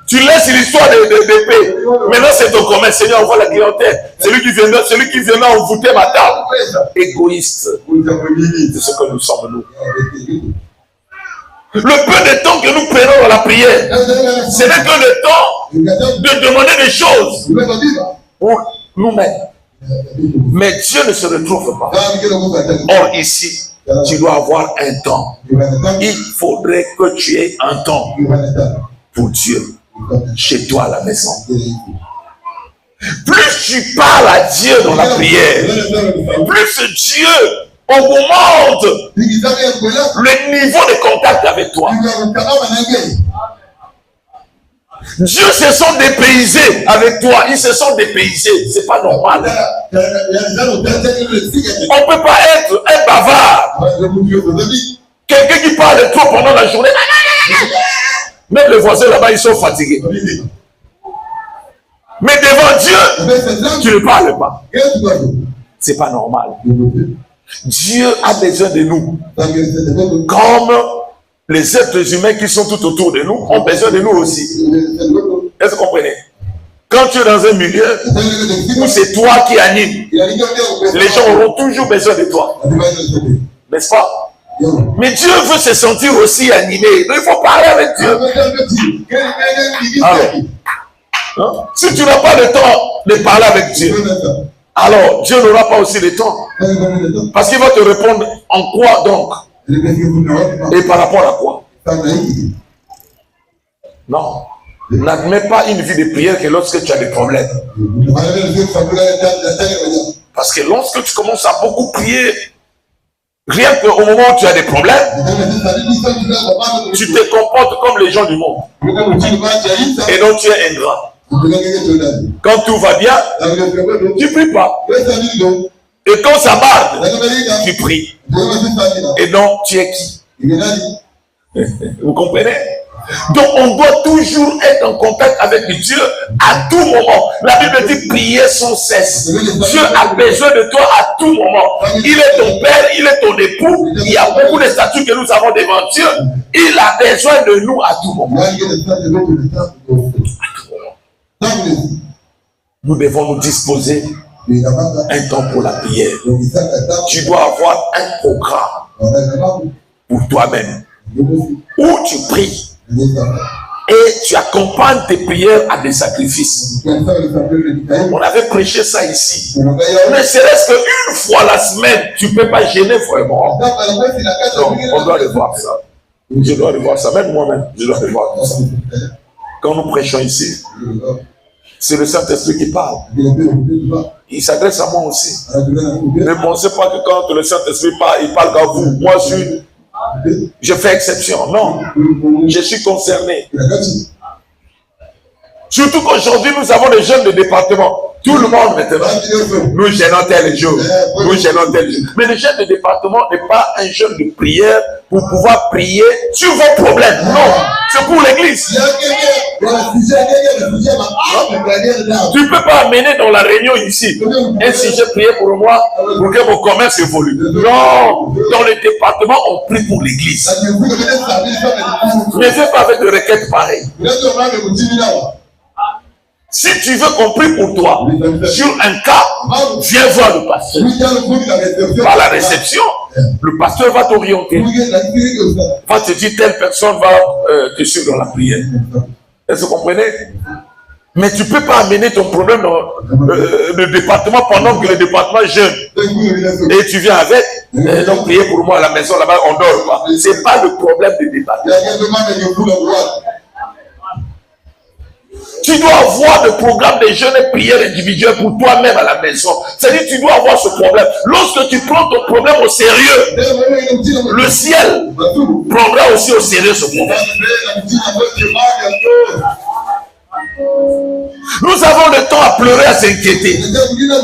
tu laisses l'histoire d'épée. Maintenant, c'est ton commun. Seigneur, on voit la clientèle. Celui qui viendra envoûter ma table. Égoïste. C'est ce que nous sommes, nous. Le peu de temps que nous prenons dans la prière, ce n'est que le temps de demander des choses pour nous-mêmes. Mais Dieu ne se retrouve pas. Or, ici, tu dois avoir un temps. Il faudrait que tu aies un temps pour Dieu, chez toi à la maison. Plus tu parles à Dieu dans la prière, plus Dieu augmente le niveau de contact avec toi. Dieu se sont dépaysés avec toi. Ils se sont dépaysés. C'est pas normal. On ne peut pas être un bavard. Quelqu'un qui parle trop pendant la journée. Même les voisins là-bas, ils sont fatigués. Mais devant Dieu, tu ne parles pas. C'est pas normal. Dieu a besoin de nous. Comme les êtres humains qui sont tout autour de nous ont besoin de nous aussi. Est-ce que vous comprenez? Quand tu es dans un milieu où c'est toi qui anime, les gens auront toujours besoin de toi. N'est-ce pas? Mais Dieu veut se sentir aussi animé. Donc il faut parler avec Dieu. Alors, hein? Si tu n'as pas le temps de parler avec Dieu, alors Dieu n'aura pas aussi le temps. Parce qu'il va te répondre en quoi donc? Et par rapport à quoi? Non. N'admets pas une vie de prière que lorsque tu as des problèmes. Parce que lorsque tu commences à beaucoup prier, rien qu'au moment où tu as des problèmes, tu te comportes comme les gens du monde. Et donc tu es ingrat. Quand tout va bien, tu ne pries pas. Et quand ça barde, tu pries. Et donc tu es qui? Vous comprenez? Donc on doit toujours être en contact avec Dieu à tout moment. La Bible dit prier sans cesse. Dieu a besoin de toi à tout moment. Il est ton père, il est ton époux. Il y a beaucoup de statuts que nous avons devant Dieu. Il a besoin de nous à tout moment. Nous devons nous disposer un temps pour la prière. Tu dois avoir un programme pour toi-même où tu pries et tu accompagnes tes prières à des sacrifices. On avait prêché ça ici. Ne serait-ce qu'une fois la semaine, tu ne peux pas gêner vraiment. Donc, on doit revoir ça. Je dois revoir ça. Même moi-même, je dois revoir tout ça. Quand nous prêchons ici, c'est le Saint-Esprit qui parle. Il s'adresse à moi aussi. Ne pensez pas que quand le Saint-Esprit parle, il parle qu'à vous. Moi, je suis Je fais exception. Non. Je suis concerné. Surtout qu'aujourd'hui, nous avons des jeunes de département. Tout le monde maintenant. Nous gênons tel jour. Nous gênons tel jour. Mais le jeune de département n'est pas un jeune de prière pour pouvoir prier sur vos problèmes. Non. C'est pour l'église. Tu ne peux pas amener dans la réunion ici un sujet prié pour moi pour que mon commerce évolue. Non. Dans le département, on prie pour l'église. Ne fais pas avec des requêtes pareilles. Si tu veux qu'on prie pour toi sur un cas, viens voir le pasteur. Par la réception, le pasteur va t'orienter. Va te dire telle personne va te suivre dans la prière. Est-ce que vous comprenez? Mais tu ne peux pas amener ton problème dans le département pendant que le département jeûne. Et tu viens avec, donc prier pour moi à la maison là-bas, on dort. Ce n'est pas le problème du département. Tu dois avoir le programme de jeûne et prière individuelle pour toi-même à la maison. C'est-à-dire que tu dois avoir ce problème. Lorsque tu prends ton problème au sérieux, le ciel prendra aussi au sérieux ce problème. Nous avons le temps à pleurer, à s'inquiéter. Mais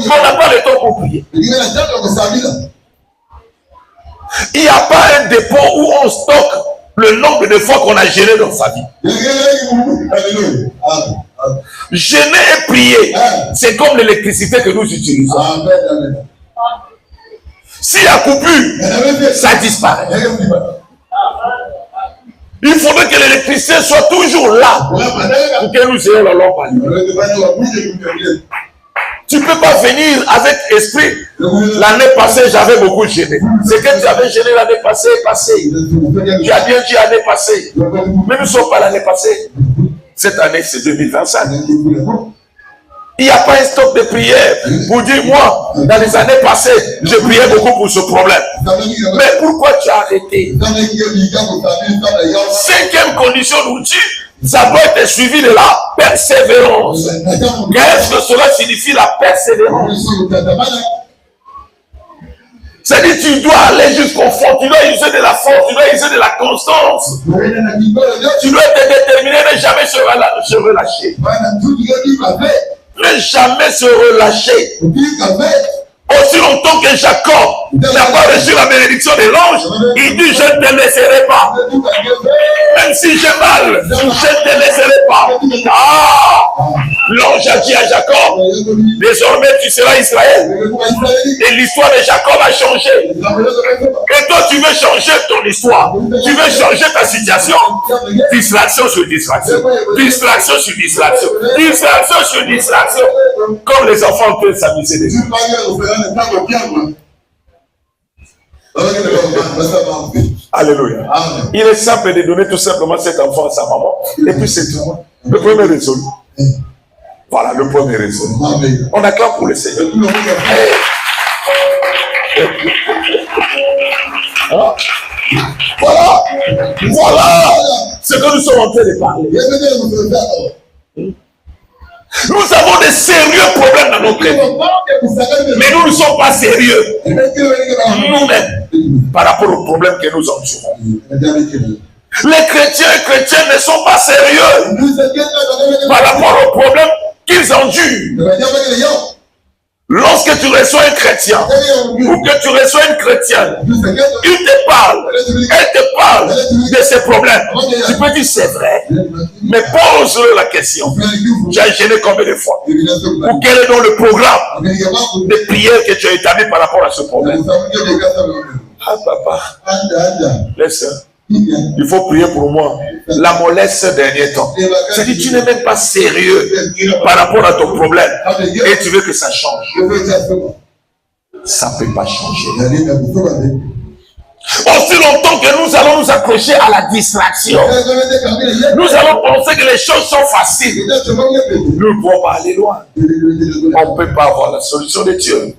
on n'a pas le temps pour prier. Il n'y a pas un dépôt où on stocke le nombre de fois qu'on a gêné dans sa vie. Gêner et prier, c'est comme l'électricité que nous utilisons. S'il y a coupure, ça disparaît. Il faudrait que l'électricité soit toujours là pour que nous ayons la lampe allumée. Tu ne peux pas venir avec esprit. L'année passée, j'avais beaucoup gêné. C'est que tu avais gêné l'année passée, Tu as bien dit l'année passée. Mais nous ne sommes pas l'année passée. Cette année, c'est 2025. Il n'y a pas un stock de prière pour dire, moi, dans les années passées, je priais beaucoup pour ce problème. Mais pourquoi tu as arrêté? Cinquième condition nous dit, ça doit être suivi de la persévérance. Qu'est-ce que cela signifie la persévérance? C'est-à-dire tu dois aller jusqu'au fond, tu dois user de la force, tu dois user de la constance. Tu dois être déterminé, ne jamais se relâcher. Ne jamais se relâcher. Aussi longtemps que Jacob n'a pas reçu la bénédiction de l'ange, il dit je ne te laisserai pas. Même si j'ai mal, je ne te laisserai pas. Ah, l'ange a dit à Jacob, désormais tu seras Israël. Et l'histoire de Jacob a changé. Et toi tu veux changer ton histoire. Tu veux changer ta situation. Distraction sur distraction. Distraction sur distraction. Distraction sur distraction. Comme les enfants peuvent s'amuser dessus. Alléluia. Il est simple de donner tout simplement cet enfant à sa maman. Et puis c'est tout. Le premier résolu. Voilà le premier résolu. On acclame pour le Seigneur. Voilà. Voilà ce que nous sommes en train de parler. Nous avons des sérieux problèmes dans notre vie. Mais nous ne sommes pas sérieux nous-mêmes par rapport aux problèmes que nous entourons. Les chrétiens et chrétiennes ne sont pas sérieux par rapport aux problèmes qu'ils endurent. Lorsque tu reçois un chrétien ou que tu reçois une chrétienne, il te parle, elle te parle de ses problèmes. Tu peux dire c'est vrai, mais pose-le la question. Tu as gêné combien de fois? Ou quel est donc le programme de prière que tu as établi par rapport à ce problème? Ah papa, laisse. Il faut prier pour moi. La mollesse ces derniers temps. C'est-à-dire tu n'es même pas sérieux par rapport à ton problème. Et tu veux que ça change. Ça ne peut pas changer. Aussi longtemps que nous allons nous accrocher à la distraction, nous allons penser que les choses sont faciles. Nous ne pouvons pas aller loin. On ne peut pas avoir la solution de Dieu.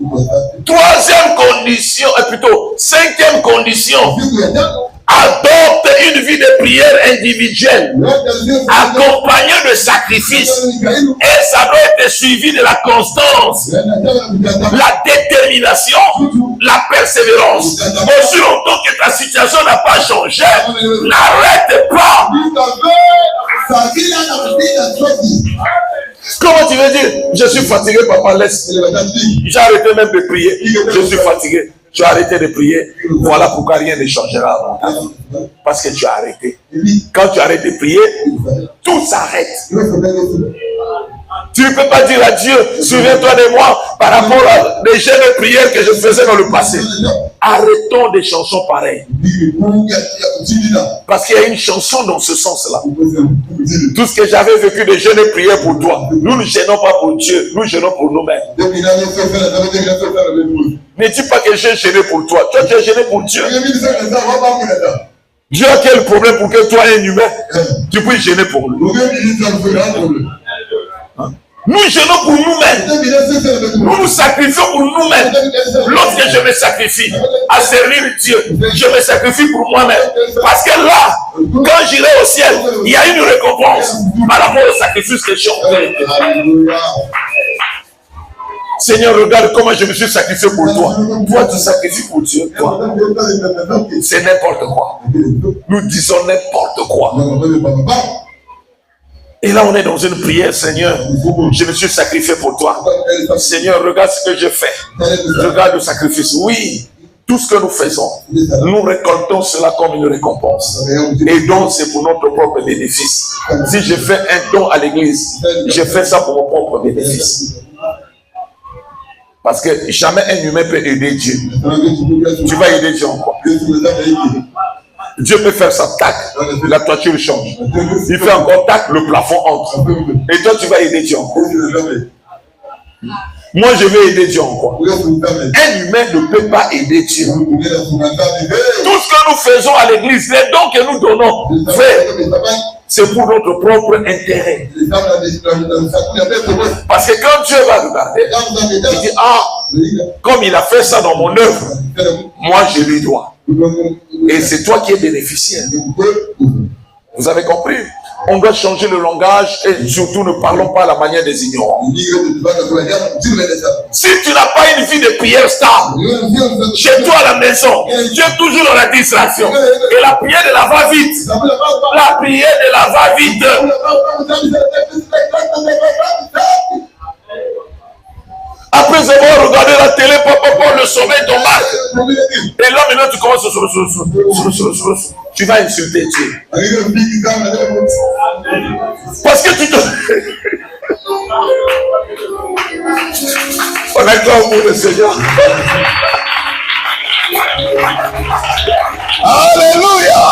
Troisième condition, plutôt cinquième condition Adopte une vie de prière individuelle, accompagnée de sacrifices. Et ça doit être suivi de la constance, la détermination, la persévérance. Aussi longtemps que ta situation n'a pas changé, n'arrête pas. Comment tu veux dire? Je suis fatigué, papa, laisse. J'ai arrêté même de prier. Je suis fatigué. Tu as arrêté de prier. Voilà pourquoi rien ne changera. Parce que tu as arrêté. Quand tu arrêtes de prier, tout s'arrête. Tu ne peux pas dire à Dieu, souviens-toi de moi par rapport à des jeunes prières que je faisais dans le passé. Arrêtons des chansons pareilles. Parce qu'il y a une chanson dans ce sens-là. Tout ce que j'avais vécu de jeunes prières pour toi, nous ne gênons pas pour Dieu, nous gênons pour nous-mêmes. Ne dis pas que j'ai gêné pour toi. Toi, tu es gêné pour Dieu. Dieu a quel problème pour que toi, un humain, tu puisses gêner pour lui? Nous gênons pour nous-mêmes. Nous nous sacrifions pour nous-mêmes. Lorsque je me sacrifie à servir Dieu, je me sacrifie pour moi-même. Parce que là, quand j'irai au ciel, il y a une récompense par rapport au sacrifice que j'ai fait. Seigneur, regarde comment je me suis sacrifié pour toi. Toi, tu sacrifies pour Dieu. Toi, c'est n'importe quoi. Nous disons n'importe quoi. Et là, on est dans une prière, Seigneur. Je me suis sacrifié pour toi. Seigneur, regarde ce que je fais. Regarde le sacrifice. Oui, tout ce que nous faisons, nous récoltons cela comme une récompense. Et donc, c'est pour notre propre bénéfice. Si je fais un don à l'église, je fais ça pour mon propre bénéfice. Parce que jamais un humain peut aider Dieu. Tu vas aider Dieu encore. Dieu peut faire ça, tac, la toiture change. Il fait encore tac, le plafond entre. Et toi, tu vas aider Dieu encore. Moi, je vais aider Dieu encore. Un humain ne peut pas aider Dieu. Tout ce que nous faisons à l'église, les dons que nous donnons, frère, c'est pour notre propre intérêt. Parce que quand Dieu va regarder, il dit, ah, comme il a fait ça dans mon œuvre, moi je lui dois. Et c'est toi qui es bénéficiaire. Vous avez compris? On doit changer le langage et surtout ne parlons pas à la manière des ignorants. Si tu n'as pas une vie de prière stable, chez toi à la maison, tu es toujours dans la distraction. Et la prière de la va-vite. La prière de la va-vite. Après avoir regardé la télé, papa, le sommeil tombe. Et là, maintenant, tu commences à... Tu vas insulter Dieu. Parce que tu te... On a encore pour le Seigneur. Alléluia.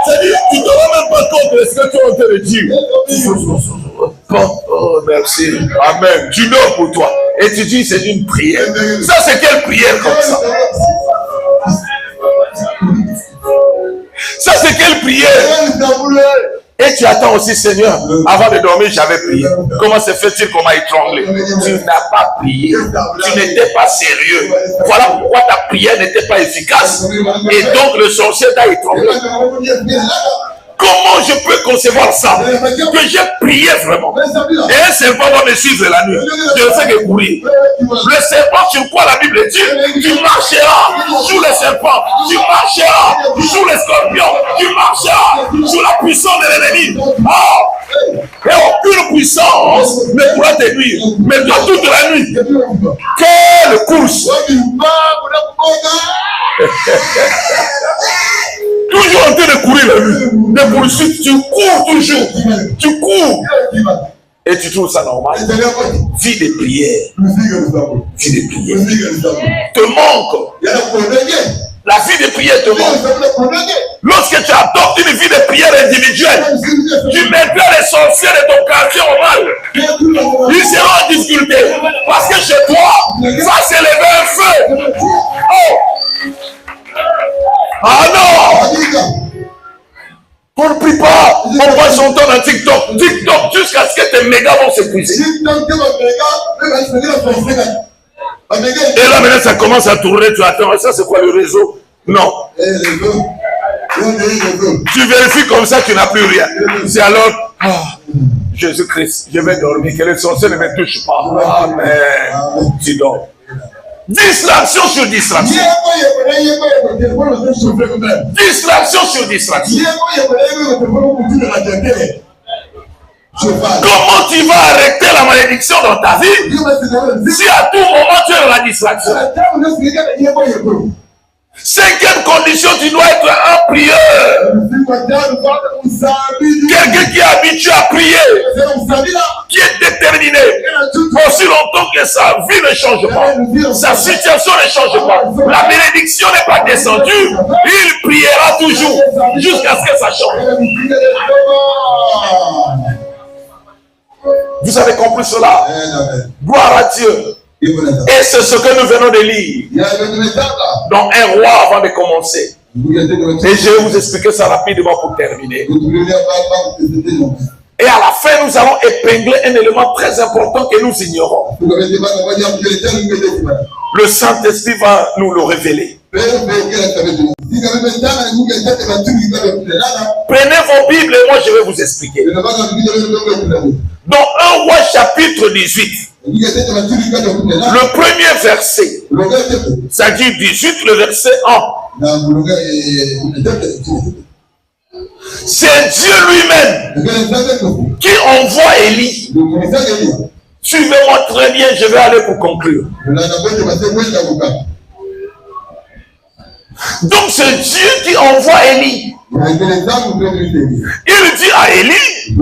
C'est-à-dire, tu ne te rends même pas compte de ce que tu es en train de dire. Oh, merci. Amen. Tu dors pour toi. Et tu dis, c'est une prière. Ça, c'est quelle prière comme ça? Ça, c'est quelle prière? Et tu attends aussi, Seigneur, avant de dormir, j'avais prié. Comment se fait-il qu'on m'a étranglé? Tu n'as pas prié. Tu n'étais pas sérieux. Voilà pourquoi ta prière n'était pas efficace. Et donc, le sorcier t'a étranglé. Comment je peux concevoir ça? Que j'ai prié vraiment. Et un serpent va me suivre la nuit. Je ne sais que courir. Le serpent sur quoi la Bible dit? Tu marcheras sous les serpents. Tu marcheras sous les scorpions. Tu marcheras sous la puissance de l'ennemi. Oh! Et aucune puissance ne pourra te nuire. Mais toi toute la nuit. Quelle course! Toujours en train de courir la nuit. Des poursuites, tu cours toujours. Tu cours. Et tu trouves ça normal? Vie de prière. Vie de prière. Te manque. La vie de prière te manque. Lorsque tu adoptes une vie de prière individuelle, tu mettras les sorciers de ton quartier au mal. Ils seront en difficulté. Parce que chez toi, va s'élever un feu. Oh! Ah non! On ne prie pas. On passe son temps dans TikTok. TikTok jusqu'à ce que tes mégas vont s'épuiser. Et là maintenant ça commence à tourner. Tu attends. Ça c'est quoi le réseau? Non. Tu vérifies comme ça, tu n'as plus rien. C'est alors, Jésus-Christ, je vais dormir, que les sorciers ne me touchent pas. Amen. Tu dors. Distraction sur distraction. Distraction sur distraction. Comment tu vas arrêter la malédiction dans ta vie si à tout moment tu es dans la distraction? Cinquième condition, tu dois être un prieur. Quelqu'un qui est habitué à prier, qui est déterminé, aussi longtemps que sa vie ne change pas, sa situation ne change pas, la bénédiction n'est pas descendue, il priera toujours jusqu'à ce que ça change. Vous avez compris cela? Gloire à Dieu. Et c'est ce que nous venons de lire dans un roi avant de commencer. Et je vais vous expliquer ça rapidement pour terminer. Et à la fin, nous allons épingler un élément très important que nous ignorons. Le Saint-Esprit va nous le révéler. Prenez vos Bibles et moi je vais vous expliquer. Dans 1 Roi chapitre 18, le premier verset, ça dit 18, le verset 1. C'est Dieu lui-même qui envoie Élie. Suivez-moi très bien, je vais aller pour conclure. Donc c'est Dieu qui envoie Élie. Il dit à Élie,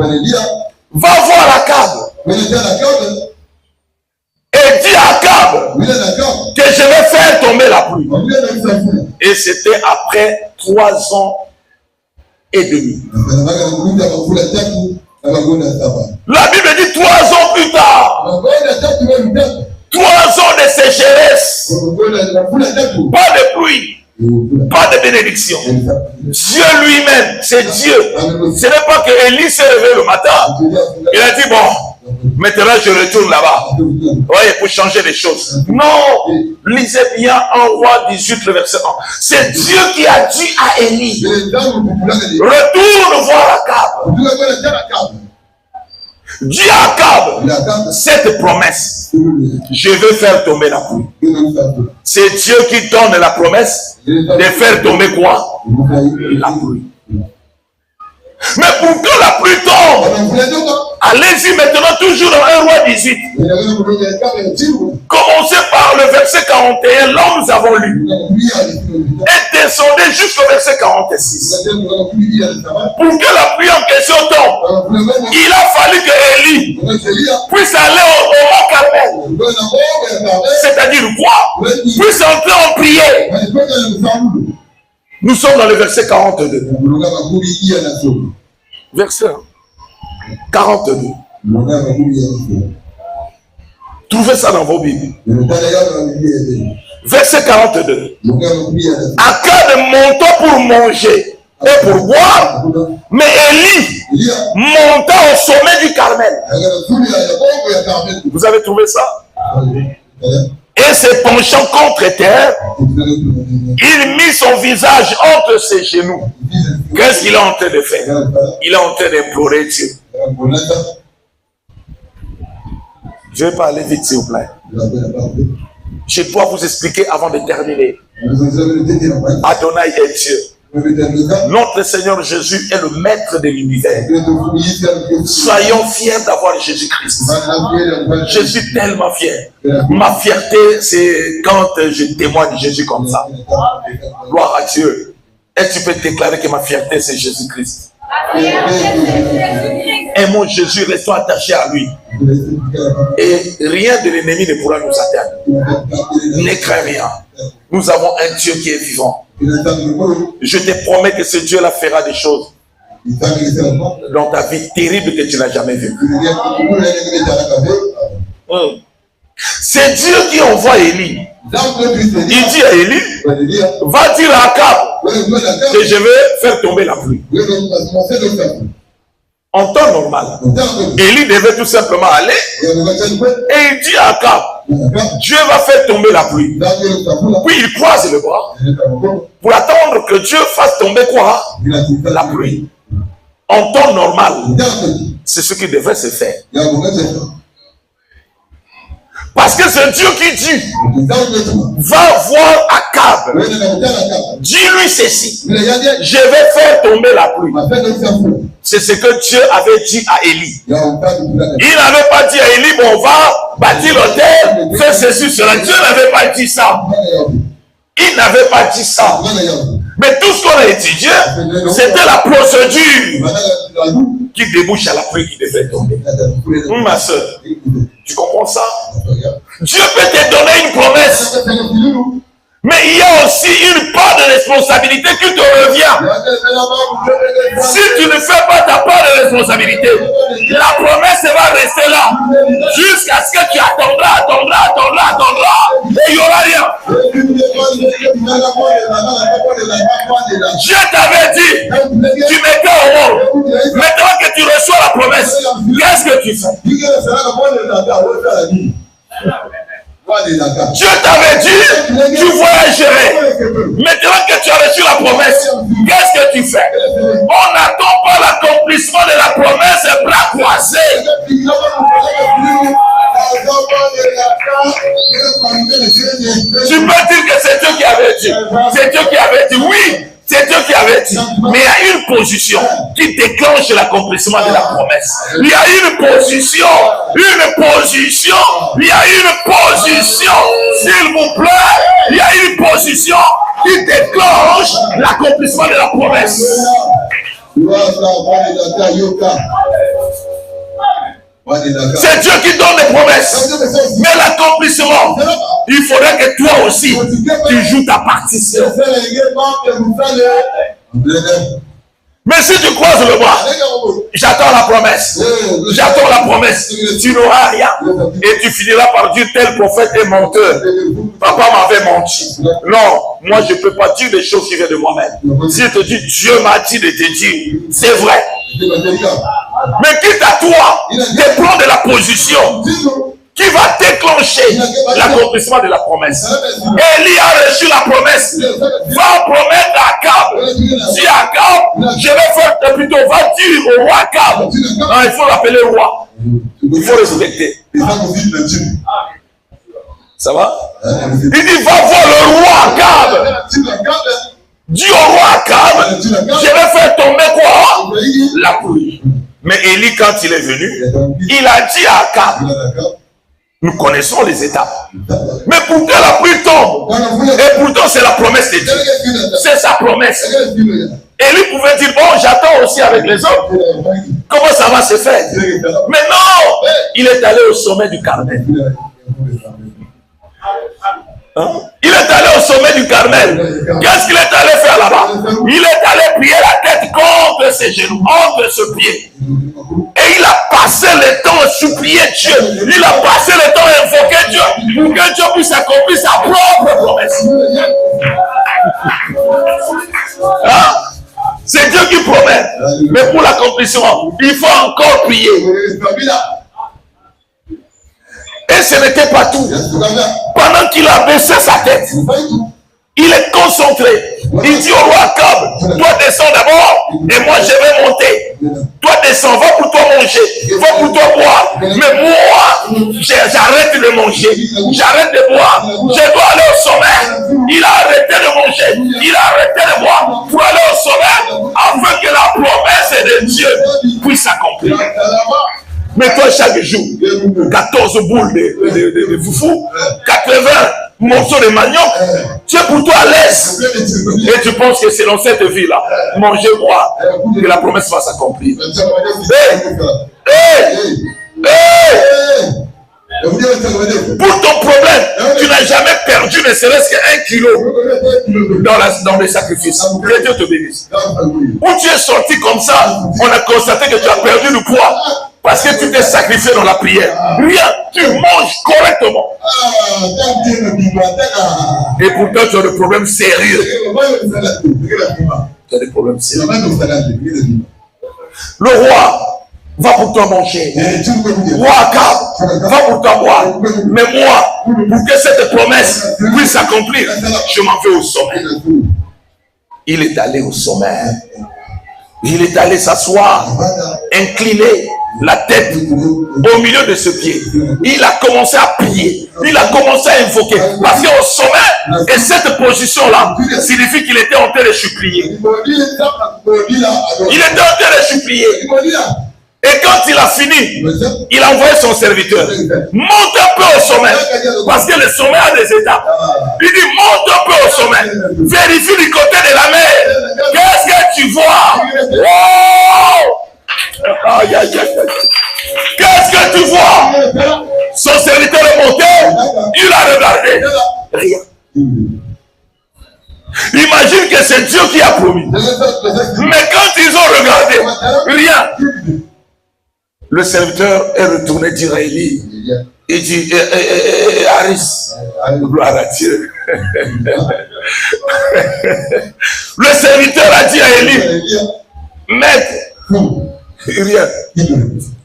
va voir Akab. Et dit à Akab que je vais faire tomber la pluie. Et c'était après 3 ans et demi. La Bible dit 3 ans plus tard. 3 ans de sécheresse. Pas de pluie. Pas de bénédiction. Dieu lui-même, c'est Dieu. Ce n'est pas que Élie s'est levé le matin. Il a dit, bon, maintenant je retourne là-bas. Oui, pour changer les choses. Non, lisez bien 1 Roi 18, le verset 1. C'est Dieu qui a dit à Élie, retourne voir Akab. Dis à Akab cette promesse. Je vais faire tomber la pluie. C'est Dieu qui donne la promesse de faire tomber quoi? La pluie. Mais pour que la pluie tombe, allez-y maintenant toujours dans 1 Roi 18. Commencez par le verset 41, là où nous avons lu. Et descendez jusqu'au verset 46. Pour que la pluie en question tombe, il a fallu que Élie puisse aller au mont Carmel. C'est-à-dire quoi? Puisse entrer en prière. Nous sommes dans le verset 42. Verset 42. Trouvez ça dans vos Bibles. Verset 42. Akab monta pour manger et pour boire, mais Élie monta au sommet du Carmel. Vous avez trouvé ça? Et se penchant contre terre, il mit son visage entre ses genoux. Qu'est-ce qu'il est en train de faire? Il est en train d'implorer Dieu. Je vais pas aller vite, s'il vous plaît. Je dois vous expliquer avant de terminer. Adonai est Dieu. Notre Seigneur Jésus est le maître de l'univers. Soyons fiers d'avoir Jésus-Christ. Je suis tellement fier. Ma fierté, c'est quand je témoigne de Jésus comme ça. Gloire à Dieu. Et tu peux déclarer que ma fierté, c'est Jésus-Christ. Aimons Jésus, restons attachés à lui. Et rien de l'ennemi ne pourra nous atteindre. Ne crains rien. Nous avons un Dieu qui est vivant. Je te promets que ce Dieu-là fera des choses dans ta vie terrible que tu n'as jamais vues. C'est Dieu qui envoie Élie. Il dit à Élie, va dire à Akab que je vais faire tomber la pluie. En temps normal, Élie devait tout simplement aller et il dit à Akab, Dieu va faire tomber la pluie. Puis il croise le bras pour attendre que Dieu fasse tomber quoi? La pluie. En temps normal, c'est ce qui devrait se faire. Parce que c'est Dieu qui dit, va voir Akab, dis-lui ceci, je vais faire tomber la pluie. C'est ce que Dieu avait dit à Élie. Il n'avait pas dit à Élie, bon, on va bâtir l'autel, faire ceci, cela. Dieu n'avait pas dit ça. Il n'avait pas dit ça. Mais tout ce qu'on a étudié, c'était la procédure qui débouche à la pluie qui devait tomber. Ma soeur, tu comprends ça? Dieu peut te donner une promesse, mais il y a aussi une part de responsabilité qui te revient. Si tu ne fais pas ta part de responsabilité, la promesse va rester là jusqu'à ce que tu attendras, et il n'y aura rien. Dieu t'avait dit, tu mettais au monde. Maintenant que tu reçois la promesse, qu'est-ce que tu fais? Dieu t'avait dit, tu voyagerais. Maintenant que tu as reçu la promesse, qu'est-ce que tu fais? On n'attend pas l'accomplissement de la promesse et bras croisés. Tu peux dire que c'est Dieu qui avait dit. C'est Dieu qui avait dit, oui. C'est Dieu qui avait dit. Mais il y a une position qui déclenche l'accomplissement de la promesse. Il y a une position. S'il vous plaît, il y a une position qui déclenche l'accomplissement de la promesse. C'est Dieu qui donne les promesses. Mais l'accomplissement, il faudrait que toi aussi, tu joues ta partition. Mais si tu croises le bras, j'attends la promesse, tu n'auras rien. Et tu finiras par dire tel prophète est menteur. Papa m'avait menti. Non, moi je ne peux pas dire des choses qui viennent de moi-même. Si je te dis Dieu m'a dit de te dire, c'est vrai. Mais quitte à toi de prendre la position qui va déclencher l'accomplissement de la promesse. Élie a reçu la promesse. Va promettre à Akab. Si Akab, je vais faire plutôt, va dire au roi Akab. Non, il faut l'appeler roi. Il faut respecter. Ça va? Il dit, va voir le roi Akab. Dis au roi Akab, je vais faire tomber quoi? La pluie. Mais Élie, quand il est venu, il a dit à Akab, nous connaissons les étapes. Mais pourtant la pluie tombe. Et pourtant c'est la promesse de Dieu. C'est sa promesse. Élie pouvait dire, bon, j'attends aussi avec les autres. Comment ça va se faire? Mais non, il est allé au sommet du Carmel. Il est allé au sommet du Carmel. Qu'est-ce qu'il est allé faire là-bas? Il est allé plier la tête contre ses genoux, entre ses pieds. Et il a passé le temps à supplier Dieu. Il a passé le temps à invoquer Dieu pour que Dieu puisse accomplir sa propre promesse. C'est Dieu qui promet. Mais pour l'accomplissement, il faut encore prier. Et ce n'était pas tout. Pendant qu'il a baissé sa tête, il est concentré. Il dit au roi Akab, toi descends d'abord et moi je vais monter. Toi descends, va pour toi manger, va pour toi boire. Mais moi, j'arrête de manger, j'arrête de boire. Je dois aller au sommet. Il a arrêté de manger, il a arrêté de boire pour aller au sommet afin que la promesse de Dieu puisse s'accomplir. Mais toi, chaque jour, 14 boules de foufou, 80 morceaux de manioc, tu es pour toi à l'aise. Et tu penses que c'est dans cette vie-là, manger, boire, que la promesse va s'accomplir. Pour ton problème, tu n'as jamais perdu ne serait-ce qu'1 kilo dans les sacrifices. Que Dieu te bénisse. Où tu es sorti comme ça, on a constaté que tu as perdu du poids. Parce que tu t'es sacrifié dans la prière. Rien, tu manges correctement. Et pourtant tu as des problèmes sérieux. Tu as des problèmes sérieux. Le roi va pour toi manger. Roi Akab, va pour toi boire. Mais moi, pour que cette promesse puisse s'accomplir, je m'en vais au sommet. Il est allé au sommet. Il est allé s'asseoir, incliner la tête au milieu de ce pied. Il a commencé à prier. Il a commencé à invoquer. Parce qu'au sommet, et cette position-là, signifie qu'il était en train de supplier. Il était en train de supplier. Et quand il a fini, il a envoyé son serviteur. Monte un peu au sommet. Parce que le sommet a des étapes. Il dit, monte un peu au sommet. Vérifie du côté de la mer. Qu'est-ce que tu vois? Oh! Aïe, aïe, aïe. Qu'est-ce que tu vois? Son serviteur est monté. Il a regardé. Rien. Imagine que c'est Dieu qui a promis. Mais quand ils ont regardé, rien. Le serviteur est retourné dire à Élie. Il dit, Aris, gloire à Dieu. Le serviteur a dit à Élie, maître, rien.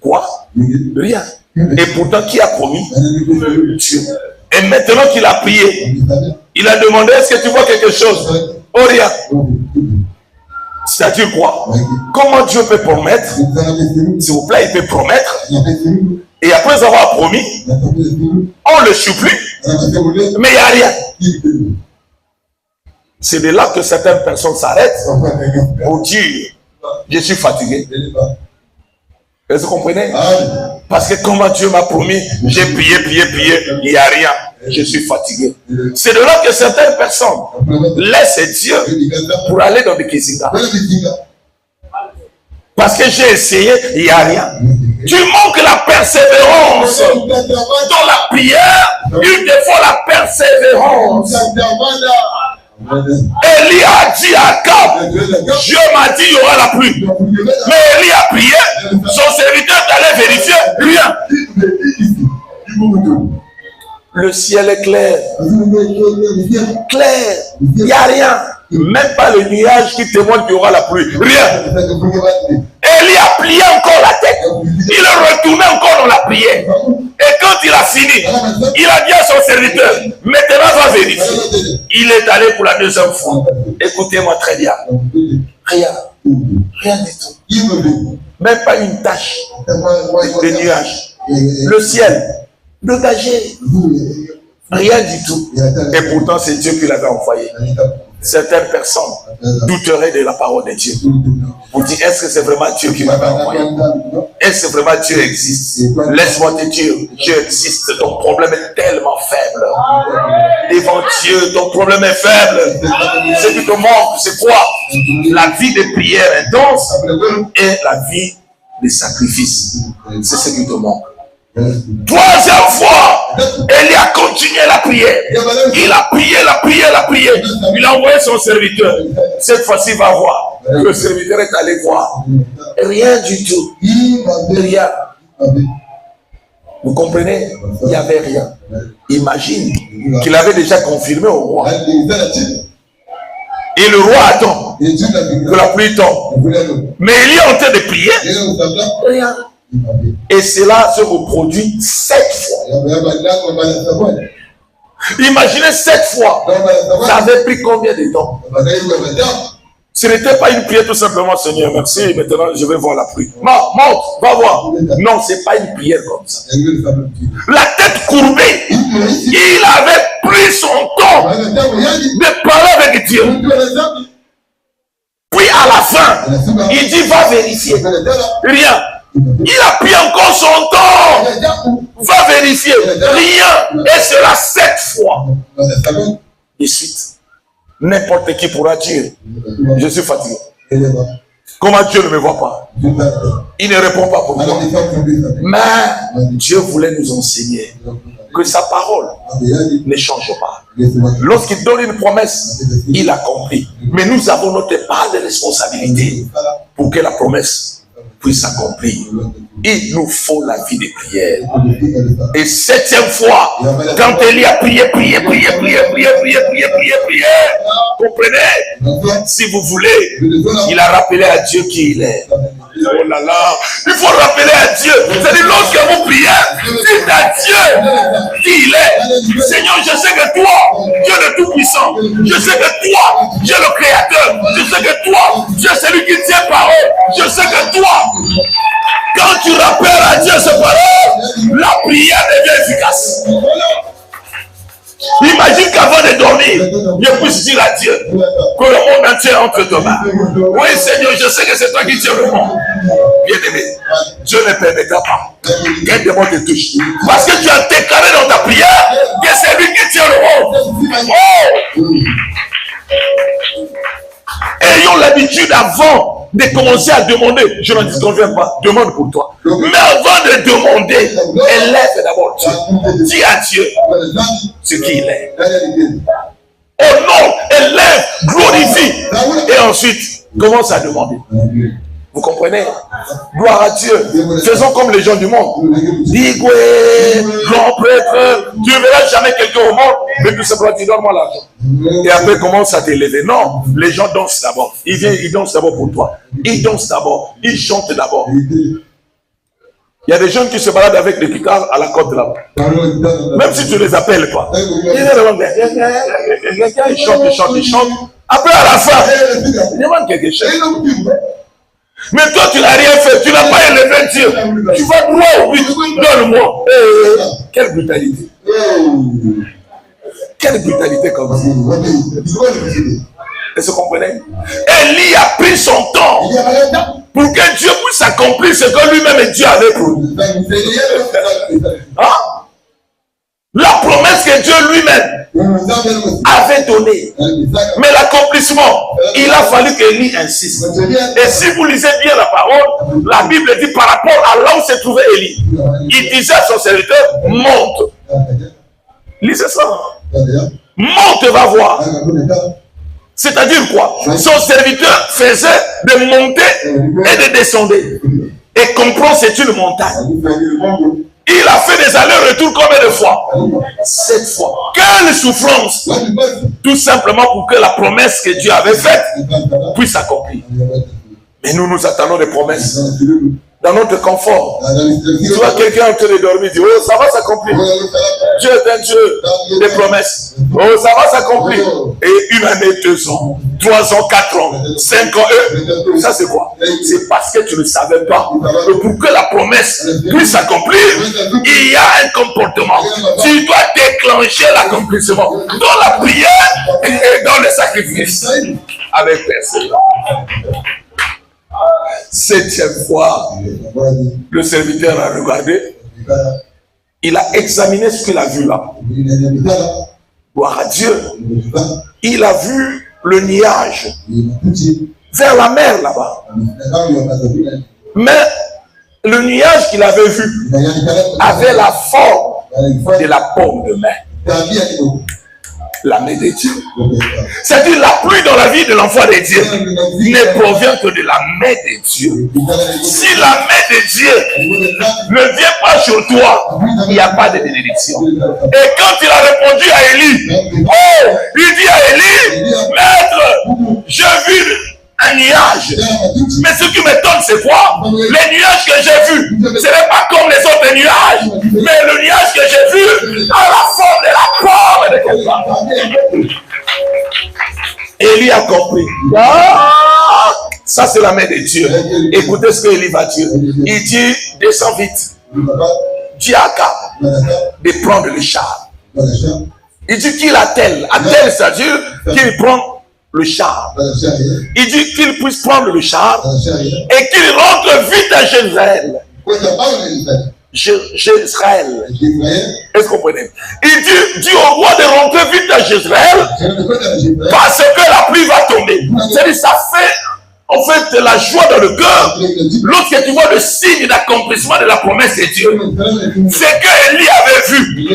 Quoi? Rien. Et pourtant, qui a promis? Dieu. Et maintenant qu'il a prié, il a demandé, est-ce que tu vois quelque chose? Oh, rien. C'est-à-dire quoi? Comment Dieu peut promettre? S'il vous plaît, il peut promettre. Et après avoir promis, on le supplie, mais il n'y a rien. C'est de là que certaines personnes s'arrêtent pour dire, je suis fatigué. Est-ce que vous comprenez? Parce que comment Dieu m'a promis, j'ai prié, il n'y a rien. Je suis fatigué. C'est de là que certaines personnes laissent Dieu pour aller dans des Kizinga. Parce que j'ai essayé, il n'y a rien. Tu manques la persévérance. Dans la prière, il te faut la persévérance. Élie a dit à Akab, Dieu m'a dit il y aura la pluie. Mais Élie a prié, son serviteur allait vérifier, rien. Le ciel est clair. Clair. Il n'y a rien. Même pas le nuage qui témoigne qu'il y aura la pluie. Rien. Élie a plié encore la tête. Il est retourné encore dans la prière. Et quand il a fini, il a dit à son serviteur, maintenant va vérifier. Il est allé pour la deuxième fois. Écoutez-moi très bien. Rien. Rien du tout. Même pas une tache de nuage. Le ciel. Dégagé. Rien du tout. Et pourtant, c'est Dieu qui l'avait envoyé. Certaines personnes douteraient de la parole de Dieu. Vous dites, est-ce que c'est vraiment Dieu qui m'avait envoyé? Est-ce que vraiment Dieu existe? Laisse-moi te dire, Dieu existe. Ton problème est tellement faible. Devant Dieu, ton problème est faible. Ce qui te manque, c'est quoi? La vie de prière intense et la vie de sacrifice. C'est ce qui te manque. Troisième fois, Élie a continué la prière. Il a prié. Il a envoyé son serviteur. Cette fois-ci, il va voir. Le serviteur est allé voir. Rien du tout. Rien. Vous comprenez? Il n'y avait rien. Imagine qu'il avait déjà confirmé au roi. Et le roi attend que la pluie tombe. Mais Élie est en train de prier. Rien. Et cela se reproduit 7 fois. Imaginez 7 fois. Ça avait pris combien de temps? Ce n'était pas une prière tout simplement, Seigneur, merci, maintenant je vais voir la pluie. Monte, va voir. Non, ce n'est pas une prière comme ça. La tête courbée, il avait pris son temps de parler avec Dieu. Puis à la fin, il dit, va vérifier. Rien. Il a pris encore son temps. Va vérifier. Rien. Et cela 7 fois. Et suite. N'importe qui pourra dire, je suis fatigué. Comment Dieu ne me voit pas? Il ne répond pas pour moi. Mais Dieu voulait nous enseigner que sa parole ne change pas. Lorsqu'il donne une promesse, il accomplit. Mais nous avons notre part de responsabilité pour que la promesse puisse s'accomplir. Il nous faut la vie de prière. Et septième fois, quand Élie a prié, comprenez? Si vous voulez, il a rappelé à Dieu qui il est. Oh là là, il faut rappeler à Dieu. C'est-à-dire, lorsque vous priez, dites à Dieu qui il est. Seigneur, je sais que toi, Dieu le Tout-Puissant, je sais que toi, Dieu le Créateur, je sais que toi, Dieu celui qui tient parole, je sais que toi, quand tu rappelles à Dieu ce parole, la prière devient efficace. Imagine qu'avant de dormir, je puisse dire à Dieu que le monde entier entre tes mains. Oui, Seigneur, je sais que c'est toi qui tiens le monde. Bien-aimé, Dieu ne permettra pas qu'un démon te touche. Parce que tu as déclaré dans ta prière que c'est lui qui tient le monde. Oh! Ayons l'habitude avant de commencer à demander, je n'en disconviens pas, demande pour toi. Mais avant de demander, élève d'abord Dieu. Dis à Dieu ce qu'il est. Honore, élève, glorifie. Et ensuite, commence à demander. Vous comprenez? Gloire à Dieu. Faisons comme les gens du monde. Digoué, grand prêtre, tu ne verras jamais quelqu'un au monde, mais tout simplement, tu donnes-moi l'argent. Et après, commence à t'élever. Non, les gens dansent d'abord. Ils viennent, ils dansent d'abord pour toi. Ils dansent d'abord. Ils chantent d'abord. Il y a des jeunes qui se baladent avec des guitares à la côte là-bas. Même si tu ne les appelles pas. Ils chantent. Après, à la fin, il demande quelque chose. Mais toi, tu n'as rien fait. Tu n'as pas élevé Dieu. Tu vas droit au but. Donne-moi. Quelle brutalité. Quelle brutalité comme ça. Est-ce que vous comprenez? Élie a pris son temps pour que Dieu puisse accomplir ce que lui-même et Dieu avait promis. Hein? La promesse que Dieu lui-même avait donnée. Mais l'accomplissement, il a fallu qu'Élie insiste. Et si vous lisez bien la parole, la Bible dit par rapport à là où se trouvait Élie, il disait à son serviteur, monte. Lisez ça. Monte, va voir. C'est-à-dire quoi? Son serviteur faisait de monter et de descendre. Et comprend, c'est une montagne. Il a fait des allers-retours combien de fois? 7 fois. Quelle souffrance! Tout simplement pour que la promesse que Dieu avait faite puisse s'accomplir. Mais nous attendons des promesses. Dans notre confort. Tu vois quelqu'un en train de dormir, dit, oh, ça va s'accomplir. Dieu est un Dieu des promesses. Oh, ça va s'accomplir. Et 1 année, 2 ans, 3 ans, 4 ans, 5 ans, ça c'est quoi? C'est parce que tu ne savais pas que pour que la promesse puisse s'accomplir, il y a un comportement. Tu dois déclencher l'accomplissement dans la prière et dans le sacrifice. Avec personne. 7e fois, le serviteur a regardé, il a examiné ce qu'il a vu là. Gloire à Dieu. Il a vu le nuage vers la mer là-bas. Mais le nuage qu'il avait vu avait la forme de la paume de main. La main de Dieu. C'est-à-dire la pluie dans la vie de l'enfant de Dieu ne provient que de la main de Dieu. Si la main de Dieu ne vient pas sur toi, il n'y a pas de bénédiction. Et quand il a répondu à Élie, oh, il dit à Élie, maître, j'ai vu un nuage. Mais ce qui m'étonne, c'est quoi? Les nuages que j'ai vus, ce n'est pas comme les autres nuages, mais le nuage que j'ai vu a la forme de la pomme de quelqu'un. Élie a compris. Ah, ça, c'est la main de Dieu. Écoutez ce que Élie va dire. Il dit, descends vite. Dis à Akab de prendre le char. Il dit qu'il attelle. Attelle, c'est-à-dire qu'il prend le char. Il dit qu'il puisse prendre le char et qu'il rentre vite à Jérusalem. Jérusalem. Est-ce que vous comprenez? Il dit au roi de rentrer vite à Jérusalem parce que la pluie va tomber. C'est-à-dire ça fait En fait, la joie dans le cœur, lorsque tu vois le signe d'accomplissement de la promesse de Dieu, c'est que Élie avait vu,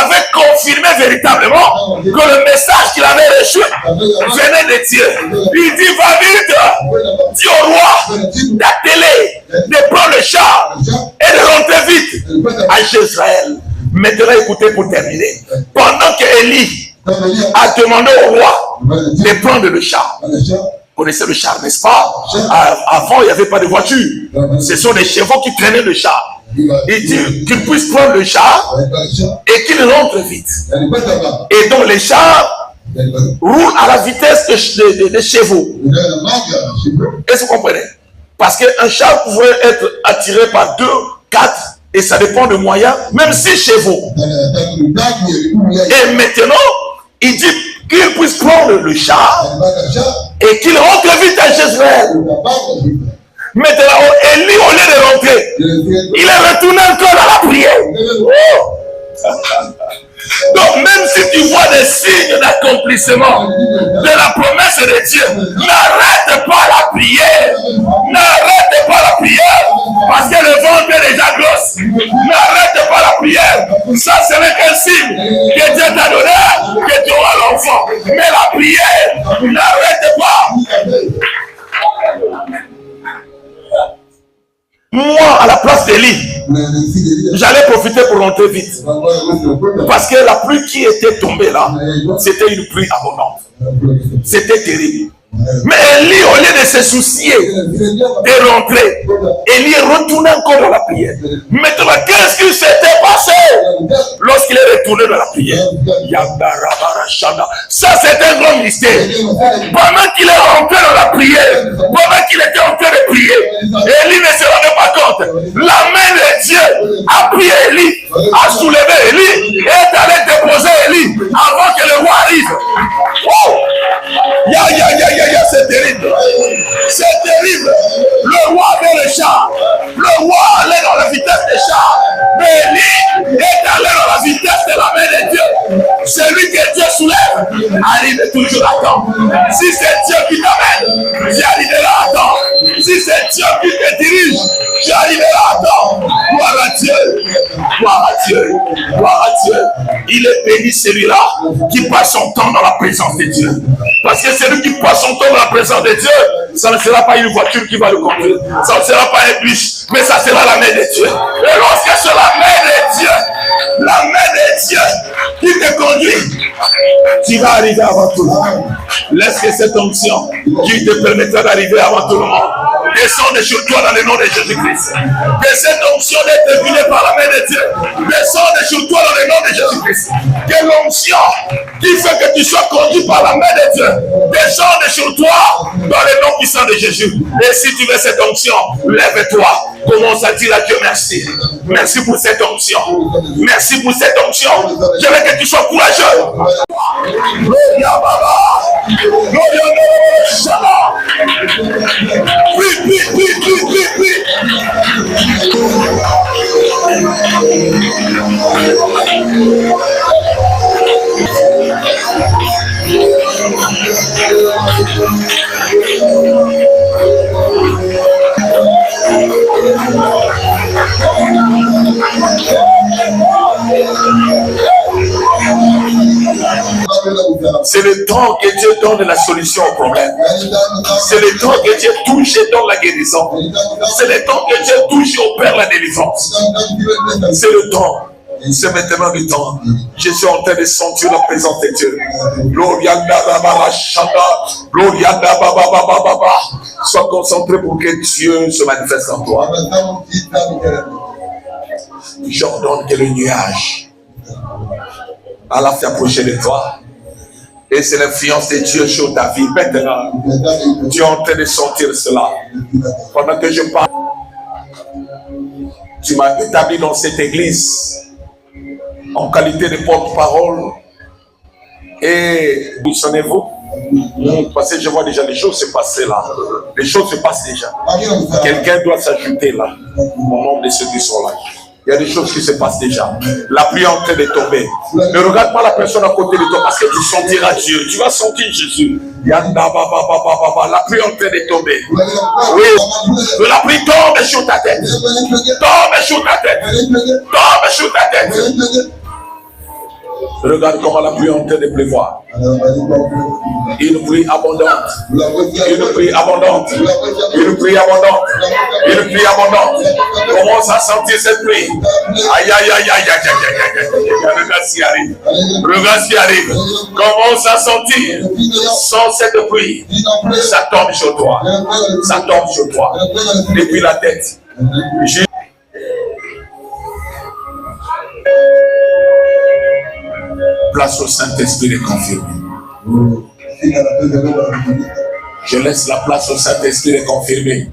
avait confirmé véritablement que le message qu'il avait reçu venait de Dieu. Il dit, va vite, dis au roi d'atteler, de prendre le char et de rentrer vite à Jézraël. Maintenant, écoutez pour terminer. Pendant que Élie a demandé au roi de prendre le char. Vous connaissez le char, n'est-ce pas? Avant, il n'y avait pas de voiture. Ce sont les chevaux qui traînaient le char. Il dit qu'il puisse prendre le char et qu'il rentre vite. Et donc les chars roulent à la vitesse des chevaux. Est-ce que vous comprenez? Parce qu'un char pouvait être attiré par 2, 4, et ça dépend de moyens, même 6 chevaux. Et maintenant, il dit qu'il puisse prendre le char et qu'il rentre vite à Jézraël. Maintenant, Élie, au lieu de rentrer, il est retourné encore à la prière. Oh. Donc, même si tu vois des signes d'accomplissement de la promesse de Dieu, n'arrête pas la prière. N'arrête pas la prière. Parce que le ventre est déjà gros. N'arrête pas la prière. Ça, ce n'est qu'un signe que Dieu t'a donné, que tu auras l'enfant. Mais la prière, n'arrête pas. Moi, à la place d'Élie, j'allais profiter pour rentrer vite. Parce que la pluie qui était tombée là, c'était une pluie abondante. C'était terrible. Mais Élie, au lieu de se soucier de rentrer, Élie est retourné encore dans la prière. Maintenant, qu'est-ce qui s'était passé lorsqu'il est retourné dans la prière? Ça, c'est un grand mystère. Pendant qu'il est rentré dans la prière, pendant qu'il était en train de prier, Élie ne se rendait pas compte. La main de Dieu a pris Élie, a soulevé Élie et est allé déposer Élie avant que le roi arrive. Oh! C'est terrible. C'est terrible. Le roi avait le char. Le roi allait dans la vitesse des chars. Mais Élie est allé dans la vitesse de la main de Dieu. Celui que Dieu soulève arrive toujours à temps. Si c'est Dieu qui t'amène, tu arriveras à temps. Si c'est Dieu qui te dirige, tu arriveras à temps. Gloire à Dieu. Gloire à Dieu. Gloire à Dieu. Il est béni celui-là qui passe son temps dans la présence de Dieu. Parce que celui qui passe son temps dans la présence de Dieu, ça ne sera pas une voiture qui va le conduire. Ça ne sera pas un bus, mais ça sera la main de Dieu. Et lorsque c'est la main de Dieu, la main de Dieu qui te conduit, tu vas arriver avant tout le monde. Laisse que cette onction qui te permettra d'arriver avant tout le monde descende sur toi dans le nom de Jésus-Christ. Que cette onction est déterminée par la main de Dieu descende sur toi dans le nom de Jésus-Christ. Que l'onction qui fait que tu sois conduit par la main de Dieu descende sur toi dans le nom puissant de Jésus. Et si tu veux cette onction, lève-toi. Commence à dire à Dieu merci. Merci pour cette onction. Merci pour cette onction. Je veux que tu sois courageux. C'est le temps que Dieu donne la solution au problème. C'est le temps que Dieu touche et donne la guérison. C'est le temps que Dieu touche et opère la délivrance. C'est le temps. C'est maintenant le temps. Je suis en train de sentir la présence de Dieu. Sois concentré pour que Dieu se manifeste en toi. J'ordonne que le nuage Allah fait approcher de toi. Et c'est l'influence de Dieu sur ta vie. Maintenant, tu es en train de sentir cela. Pendant que je parle, tu m'as établi dans cette église en qualité de porte-parole. Et positionnez-vous. Parce que je vois déjà les choses se passer là. Les choses se passent déjà. Quelqu'un doit s'ajouter là. Au nombre de ceux qui sont là. Il y a des choses qui se passent déjà. La pluie est en train de tomber. Ne regarde pas la personne à côté de toi parce que tu sentiras Dieu. Tu vas sentir Jésus. Yanda baba baba baba. La pluie est en train de tomber. Oui. Que la pluie tombe sur ta tête. Tombe sur ta tête. Tombe sur ta tête. Regarde comment la pluie est en train de pleuvoir. Une pluie abondante. Une pluie abondante. Une pluie abondante. Une pluie abondante. Commence à sentir cette pluie. Aïe aïe aïe aïe aïe aïe aïe aïe. Regarde ce qui arrive. Regarde ce qui arrive. Commence à sentir. Sans cette pluie. Ça tombe sur toi. Ça tombe sur toi. Depuis la tête. Place au Saint-Esprit de confirmer. Je laisse la place au Saint-Esprit de confirmer.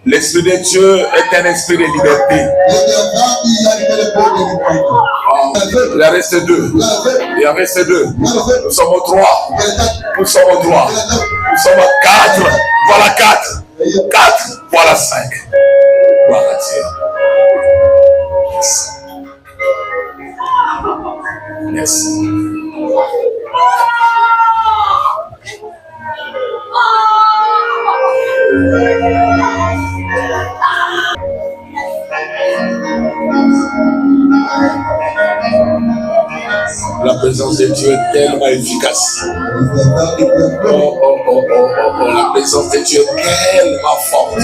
L'Esprit de Dieu est un esprit de liberté. Il en reste deux. Il en reste deux. Nous sommes au 3. Nous sommes au 3. Nous sommes à 4. Voilà 4. 4. Voilà 5. Voilà Dieu. Merci. La présence de Dieu est tellement efficace. La présence de Dieu est tellement forte.